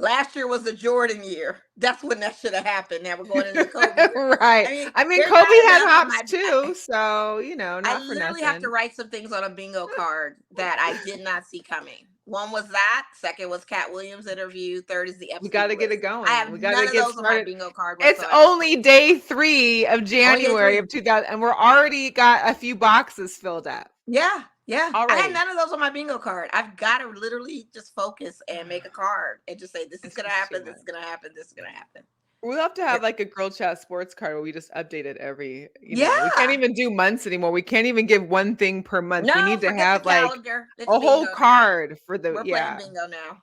Last year was the Jordan year. That's when that should have happened. Now we're going into the Kobe year. Right. I mean, there's Kobe not had enough on hops my. too, so, I not for literally have to nothing. write some things on a bingo card that I did not see coming. One was that. Second was Cat Williams' interview. Third is the We Epstein got to get it list. I going. have We got none to of get those on my started. bingo card It's whatsoever. only day 3 of Only day January 3. of 2000, and we're already got a few boxes filled up Yeah. I had already. none of those on my bingo card. I've got to literally just focus and make a card and just say, this is It's going to just too happen. This much. is going to happen. This is going to happen. We'll have to Yeah. have like a Girl Chat Sports card where we just update it every, we Yeah. can't even do months anymore. We can't even give one thing per month. We No, need to forget the have like calendar. It's a whole bingo now. card for the, We're playing bingo now.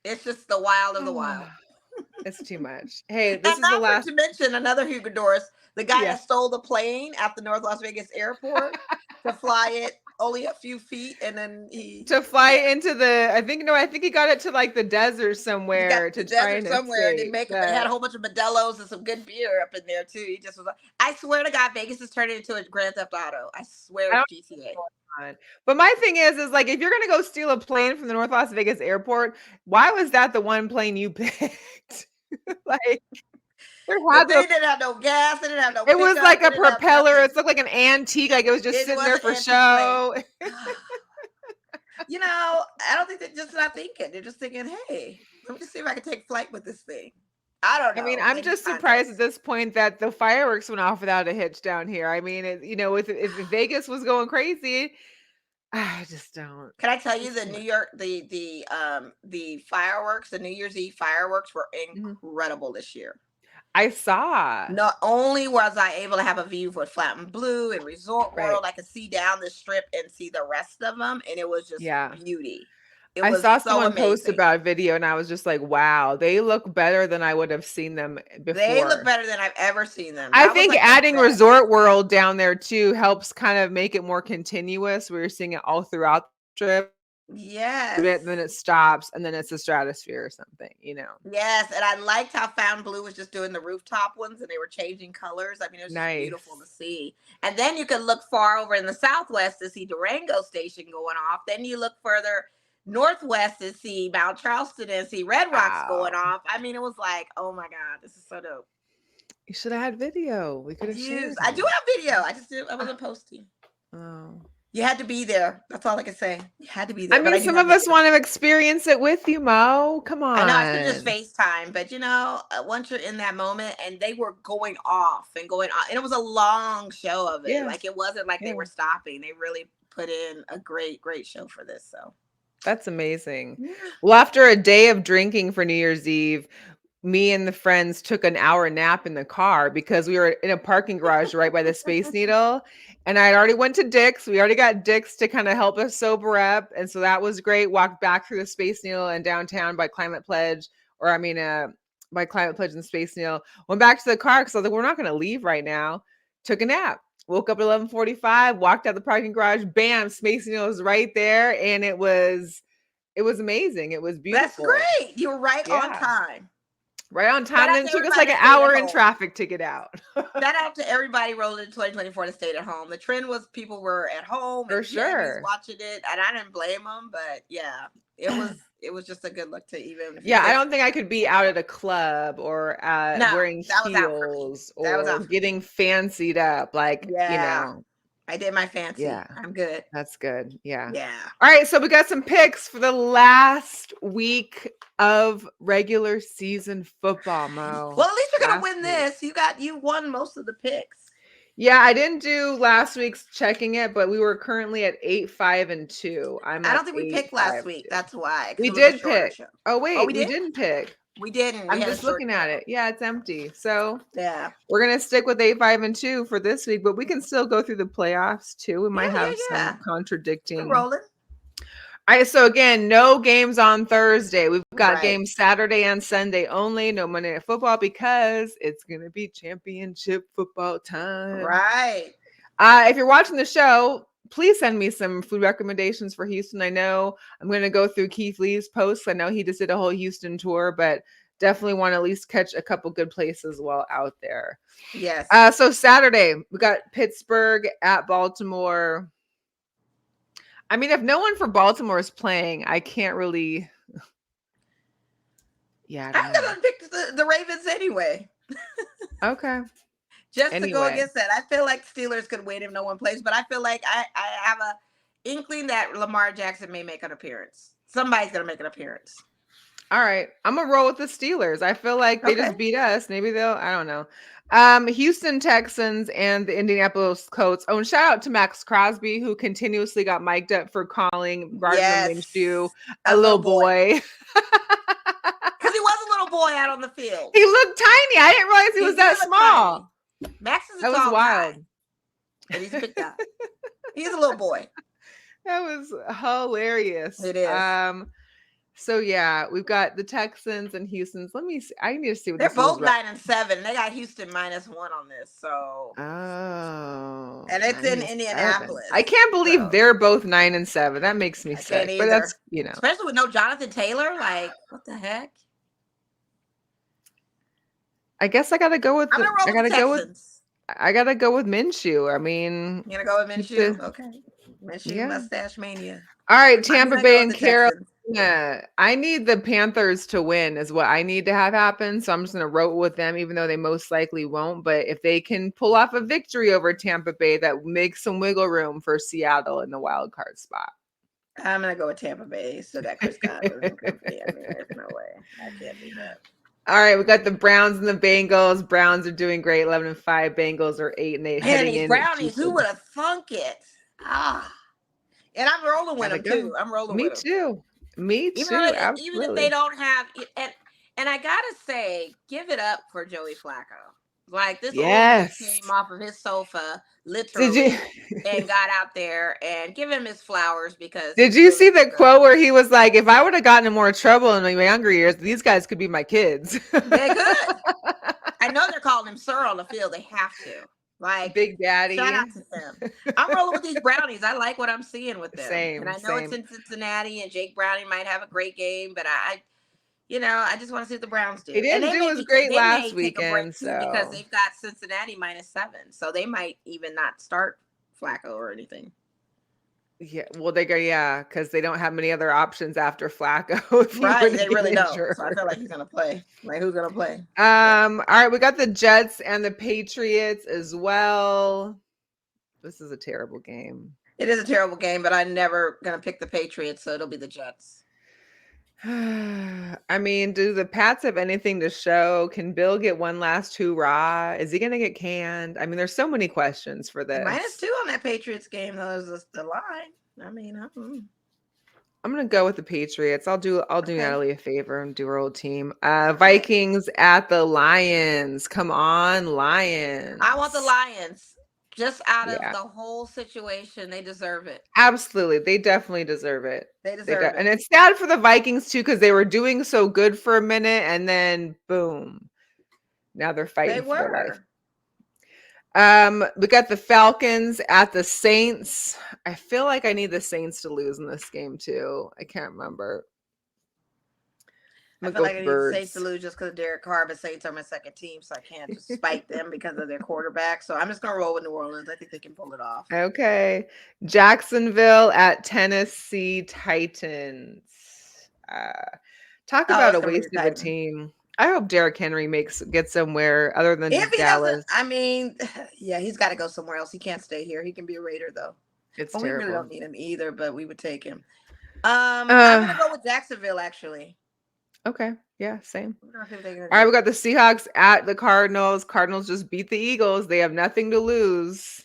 It's just the wild of the wild. It's too much. Hey, this And is the not last. to mention another Hugo Doris, the guy Yeah. that stole the plane at the North Las Vegas airport to fly it only a few feet, and then To fly into the, I think he got it to like the desert somewhere he got to the try desert and somewhere and they escape. make it. But it had a whole bunch of Modelo's and some good beer up in there too. He just was like, I swear to God, Vegas is turning into a Grand Theft Auto. I swear it's GTA. But my thing is like, if you're gonna go steal a plane from the North Las Vegas airport, why was that the one plane you picked? Like, The thing didn't have no gas. It didn't have no. It was like a It didn't have propeller. nothing. It looked like an antique. Like it was just It sitting was there an for antique show. I don't think they're just not thinking. They're just thinking, hey, let me just see if I can take flight with this thing. I don't know. I mean, I'm just surprised at this point that the fireworks went off without a hitch down here. I mean, if Vegas was going crazy, I just don't. Can I tell you It's the too New much. York the fireworks, the New Year's Eve fireworks were Mhm. incredible this year. I saw. Not only was I able to have a view for Fountain Blue and Resort Right. World, I could see down the strip and see the rest of them, and it was just Yeah. beauty. It I was saw so someone post amazing. about a video and I was just like, wow, they look better than I would have seen them They look before. better than I've ever seen them. I That was think like the adding best. Resort World down there too helps kind of make it more continuous. We're seeing it all throughout the trip, Yes. and then it stops, and then it's a stratosphere or something, you know. Yes, and I liked how Fountain Blue was just doing the rooftop ones and they were changing colors. I mean, it was just beautiful to Nice. see. And then you could look far over in the southwest to see Durango Station going off. Then you look further northwest to see Mount Charleston and see Red Rocks going Wow. off. I mean, it was like, oh my God, this is so dope. You should have had video. We could have Yes, shared I do it. have video. I Ah, wasn't posting. oh. You had to be there. That's all I can say. You had to be I there, but mean, I do some have of us video. want to experience it with you, Mo. Come I know I should just on. FaceTime, but once you're in that moment and they were going off and going on, and it was a long show of it. Yeah. Like it wasn't like they Yeah. were stopping. They really put in a great, great show for this. So That's amazing. yeah. Well, after a day of drinking for New Year's Eve, me and the friends took an hour nap in the car because we were in a parking garage right by the Space Needle. And I had already went to Dick's. We already got Dick's to kind of help us sober up. And so that was great. Walked back through the Space Needle and downtown by Climate Pledge, by Climate Pledge and Space Needle. Went back to the car because I was like, we're not going to leave right now. Took a nap. Woke up at 11:45, walked out the parking garage, bam, Space Needle was right there. And it was amazing. It was That's beautiful. great. You were right on Yeah. time. Right on Shout time. out Then to it took us everybody like that an stayed at hour in home. traffic to get out. Shout out to everybody rolling in 2024 that stayed at home. The trend was people were at home For in jammies sure. watching it, and I didn't blame them. But yeah, it was just a good look to even if you Yeah, I take. don't think I could be out at a club or No, wearing that was out for me. heels That was or out for me. getting fancied up. Like, Yeah, I did my yeah, fancy. I'm good. that's good. Yeah. Yeah. All right. So we got some picks for the last week of regular season football, Mo. Well, at least you're gonna Last win week. this. You won most of the picks. Yeah, I didn't do last week's checking it, but we were currently at 8-5-2. I'm I at don't think we eight picked last five week. two. That's why, because We it was a did shorter pick. show. Oh, Oh, wait, we we did. didn't pick. We didn't. We I'm had a just short looking at show. it. Yeah, it's empty. So Yeah. we're gonna stick with 8-5-2 for this week, but we can still go through the playoffs too. We Yeah. might Yeah. have some Yeah. We're contradicting. rolling. All right, so again, no games on Thursday. We've got Right. games Saturday and Sunday only. No Monday Night Football because it's gonna be championship football time. Right. If you're watching the show, please send me some food recommendations for Houston. I know I'm going to go through Keith Lee's posts. I know he just did a whole Houston tour, but definitely want to at least catch a couple good places while out there. Yes. So Saturday, we got Pittsburgh at Baltimore. I mean, if no one for Baltimore is playing, I can't really. Yeah, I I'm don't know. gonna pick the Ravens anyway. Okay. Just to go Anyway. against that. I feel like Steelers could win if no one plays, but I feel like I have a inkling that Lamar Jackson may make an appearance. Somebody's gonna make an appearance. All right. I'm gonna roll with the Steelers. I feel like they just Okay. beat us. Maybe I don't know. Houston Texans and the Indianapolis Colts. Oh, and shout out to Max Crosby, who continuously got mic'd up for calling Gardner Yes. Minshew a little boy. Because he was a little boy out on the field. He looked tiny. I didn't realize he was that did look small. tiny. Max is a That was tall wild. guy, and he's a big guy. He's a little boy. That was hilarious. It is. So yeah, we've got the Texans and Houston's. Let me see. I need to see what They're this both is. 9-7. And they got Houston -1 on this. So Oh, and it's in 9-7. Indianapolis. I can't believe so they're both 9-7. That makes me I can't sick. But either. that's Especially with no Jonathan Taylor. Like, what the heck? I guess I gotta go with I'm gonna roll with the Texans. I gotta go with Minshew. I mean, You gonna go with Minshew? Okay. Minshew Yeah. mustache mania. all right, I'm Tampa gonna Bay go and with the Texans. Carolina. I need the Panthers to win is what I need to have happen. So I'm just gonna roll with them, even though they most likely won't. But if they can pull off a victory over Tampa Bay, that makes some wiggle room for Seattle in the wild card spot. I'm gonna go with Tampa Bay so that Chris Godwin and company. I mean, there's no way. I can't do that. All right, we got the Browns and the Bengals. Browns are doing great, 11-5. Bengals are 8-8 Man, heading these in. brownies, who would have thunk it? Ah. And I'm rolling with Gotta them go. too. I'm rolling Me with them. too. Me too. Even if they Absolutely. don't have and I gotta say, give it up for Joey Flacco. Like this old man Yes. came off of his sofa, Did you literally, and got out there and give him his flowers because did he's you really see the good. quote where he was like, if I would have gotten in more trouble in my younger years, these guys could be my kids. They could. I know they're calling him sir on the field. They have to. Like, Big shout Daddy. out to them. I'm rolling with these Brownies. I like what I'm seeing with them. And Same, I know it's same. in Cincinnati and Jake Browning might have a great game, but I just want to see what the Browns He do. And didn't do as great they last may take a break weekend, too because so they've got Cincinnati -7. So they might even not start Flacco or anything. yeah, well, they go, yeah, because they don't have many other options after Flacco if he were Right. to They get really don't. So I injured. feel like he's gonna play. Like who's gonna play? All right, we got the Jets and the Patriots as well. This is a terrible game. It is a terrible game, but I'm never gonna pick the Patriots, so it'll be the Jets. I mean, do the Pats have anything to show? Can Bill get one last hoorah? Is he going to get canned? I mean, there's so many questions for this. -2 on that Patriots game, though, is the line. I mean, I'm going to go with the Patriots. I'll do okay. Natalie a favor and do her old team. Vikings at the Lions. Come on, I want the Lions. Lions. Just out of Yeah. the whole situation, they deserve it. Absolutely. They definitely deserve it. They deserve And it. it's sad for the Vikings too cuz they were doing so good for a minute and then boom. Now they're They fighting for their life. were. We got the Falcons at the Saints. I feel like I need the Saints to lose in this game too. I can't remember. I'm I gonna feel go like with I the need the Saints to Birds. lose just because of Derek Carr, but Saints are my second team, so I can't just spite them because of their quarterback. So I'm just gonna roll with New Orleans. I think they can pull it off. Okay. Jacksonville at Tennessee Titans. Talk Oh, about it's a gonna be waste the of a Titans. team. I hope Derrick Henry gets somewhere other than If he doesn't, Dallas. I mean, yeah, he's got to go somewhere else. He can't stay here. He can be a Raider though. It's But we really terrible. don't need him either. But we would take him. I'm Uh, gonna go with Jacksonville actually. okay. Yeah, same. I don't think they're gonna All right, do we it. got the Seahawks at the Cardinals. Cardinals just beat the Eagles. They have nothing to lose.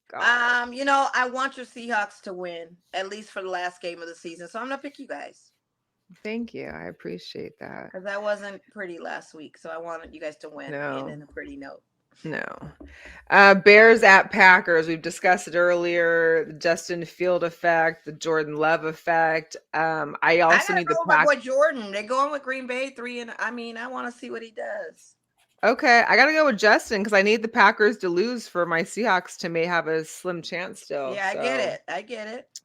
God. I want your Seahawks to win at least for the last game of the season. So I'm gonna pick you guys Thank you. I appreciate that. because that wasn't pretty last week. So I wanted you guys to win and No, in a pretty note. no. Bears at Packers. We've discussed it earlier. The Justin Field effect, the Jordan Love effect. I I also gotta need the go with my boy Jordan. They're going with Green Bay 3, and I mean, I want to see what he does. Okay, I gotta go with Justin because I need the Packers to lose for my Seahawks to may have a slim chance still. Yeah, I get So it. I get it.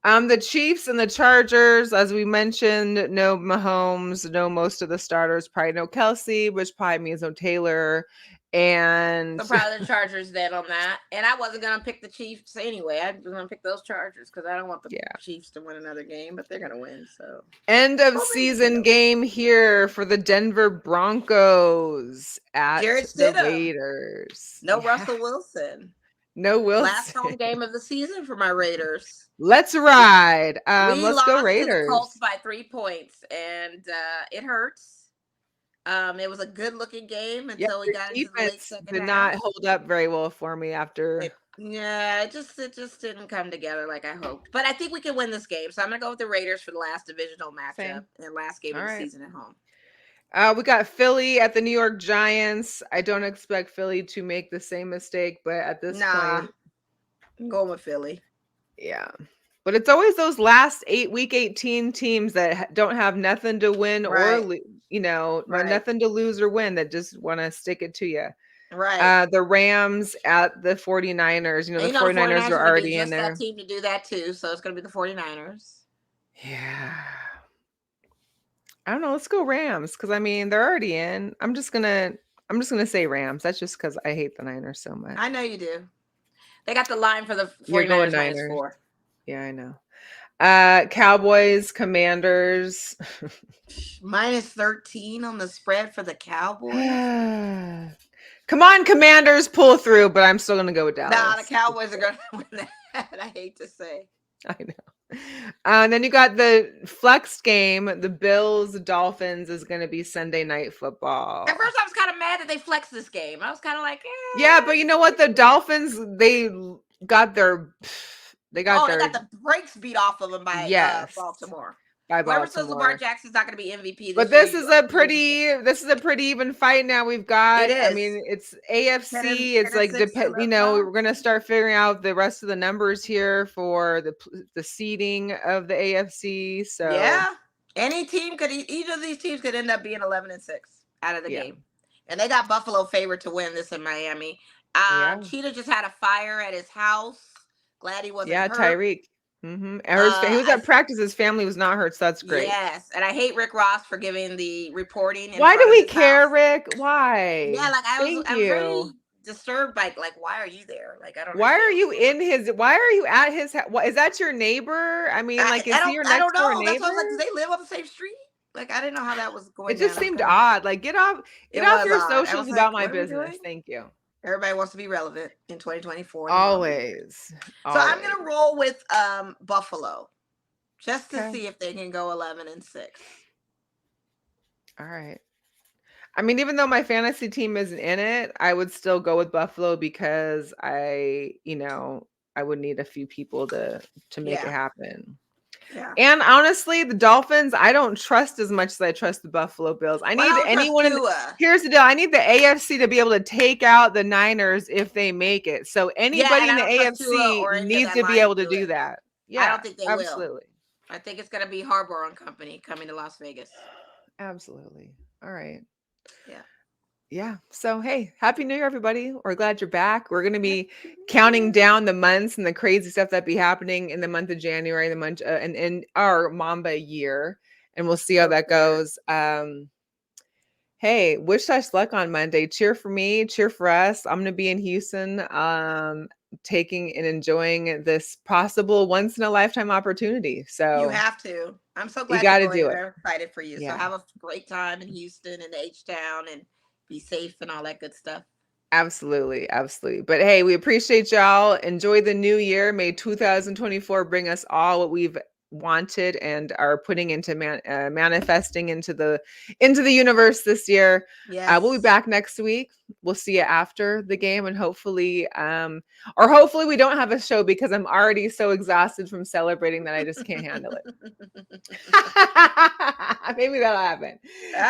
the Chiefs and the Chargers, as we mentioned, no Mahomes, no most of the starters, probably no Kelsey, which probably means no Taylor. And So probably the Chargers then on that. And I wasn't gonna pick the Chiefs anyway. I was gonna pick those Chargers because I don't want the yeah. Chiefs to win another game, but they're gonna win. So End of well, maybe season game here for the Denver Broncos at Jared the Stidham. Raiders. No Yeah. Russell Wilson. No Last Wilson. home game of the season for my Raiders. Let's ride. We Let's go lost to the Colts Raiders. by 3 points, and it hurts. It was a good looking game Yeah, until we your got into the late defense second did half. not hold up very well for me after. It just didn't come together like I hoped. But I think we can win this game. So I'm gonna go with the Raiders for the last divisional matchup Same. and last game All of the right. season at home. We got Philly at the New York Giants. I don't expect Philly to make the same mistake, but at this point, I'm going with Philly. yeah. But it's always those last week 18 teams that don't have nothing to win or Right. Right. nothing to lose or win that just want to stick it to you. Right. The Rams at the 49ers. And The the 49ers 49ers are are gonna be already in just there. that team to do that too. So it's gonna be the 49ers. Yeah. I don't know. Let's go Rams because I mean they're already in. I'm just gonna say Rams. That's just because I hate the Niners so much. I know you do. They got the line for the 49ers You're going minus Niners. 4. Yeah, I know. Cowboys, Commanders. Minus 13 on the spread for the Cowboys. Come on, Commanders, pull through, but I'm still gonna go with Dallas. Nah, the Cowboys are gonna win that. I hate to say. I know. And then you got the flex game. The Bills Dolphins is going to be Sunday Night Football. At first, I was kind of mad that they flexed this game. I was kind of like, yeah, but you know what? The Dolphins, they got their They got They their got the brakes beat off of them by yes, Baltimore. by Whoever says Lamar Baltimore. Jackson's not going to be MVP But this year, this is a pretty even fight now. We've it got, I is. mean, it's AFC. It's 10 and like 6, I love that. we're gonna start figuring out the rest of the numbers here for the seeding of the AFC. So Yeah, any team could either of these teams could end up being 11 and 6 out of the yeah, game, and they got Buffalo favored to win this in Miami. yeah, Cheetah just had a fire at his house. Glad he wasn't yeah. hurt. Tyreek. Mm-hmm. He was I at practice. His family was not hurt, so that's great. Yes, and I hate Rick Ross for giving the reporting in Why do front of we his house. care, Rick? Yeah, Why? like Thank I was you. very disturbed by like why are you there? Like I don't Why are understand what's you going on. in his? Why are you at his? What is that? Your neighbor? I mean, like, is he your I don't next door know. That's why I was like, do neighbor? they live on the same street? Like I didn't know how that was It going just down. seemed odd. Like, get It off was your odd. I socials was about like, my what are we business. doing? Thank you. Everybody wants to be relevant in 2024 in the mom year. Always, So I'm always. gonna roll with Buffalo just to Okay. see if they can go 11 and 6. All right. I mean, even though my fantasy team isn't in it, I would still go with Buffalo because I would need a few people to make it Yeah, happen. yeah. And honestly, the Dolphins, I don't trust as much as I trust the Buffalo Bills. I Well, I need don't trust anyone Tua. here's the deal. I need the AFC to be able to take out the Niners if they make it. So Yeah, anybody and in I the don't trust Tua AFC or any of needs that to be line to able to do do it. that. I Yeah, don't think they will. absolutely. I think it's going to be Harbaugh and company coming to Las Vegas. Absolutely. All right. Yeah. Yeah. So, hey, happy New Year, everybody. We're glad you're back. We're going to be counting down the months and the crazy stuff that be happening in the month of January, the month and in our Mamba year, and we'll see how that goes. Hey, wish us luck on Monday. Cheer for me, cheer for us. I'm going to be in Houston, taking and enjoying this possible once in a lifetime opportunity. You So have to. I'm so you glad got you're to going do it. there. I'm excited for you. So Yeah. have a great time in Houston and H-Town and be safe and all that good stuff. Absolutely, absolutely. But hey, we appreciate y'all. Enjoy the new year. May 2024 bring us all what we've wanted and are putting into manifesting into the universe this year. Yes. We'll be back next week. We'll see you after the game, and hopefully hopefully we don't have a show because I'm already so exhausted from celebrating that I just can't handle it. Maybe that'll happen.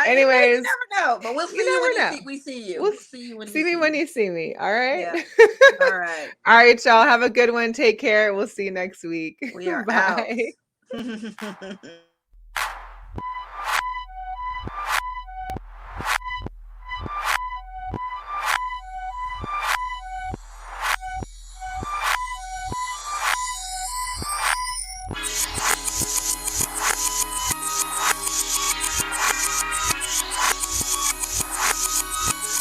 Anyways, you never know, but we'll see you when we see you. We'll see you when see me when you see me. All right. Yeah. All right. All right, y'all. Have a good one. Take care. We'll see you next week. We are Bye. out.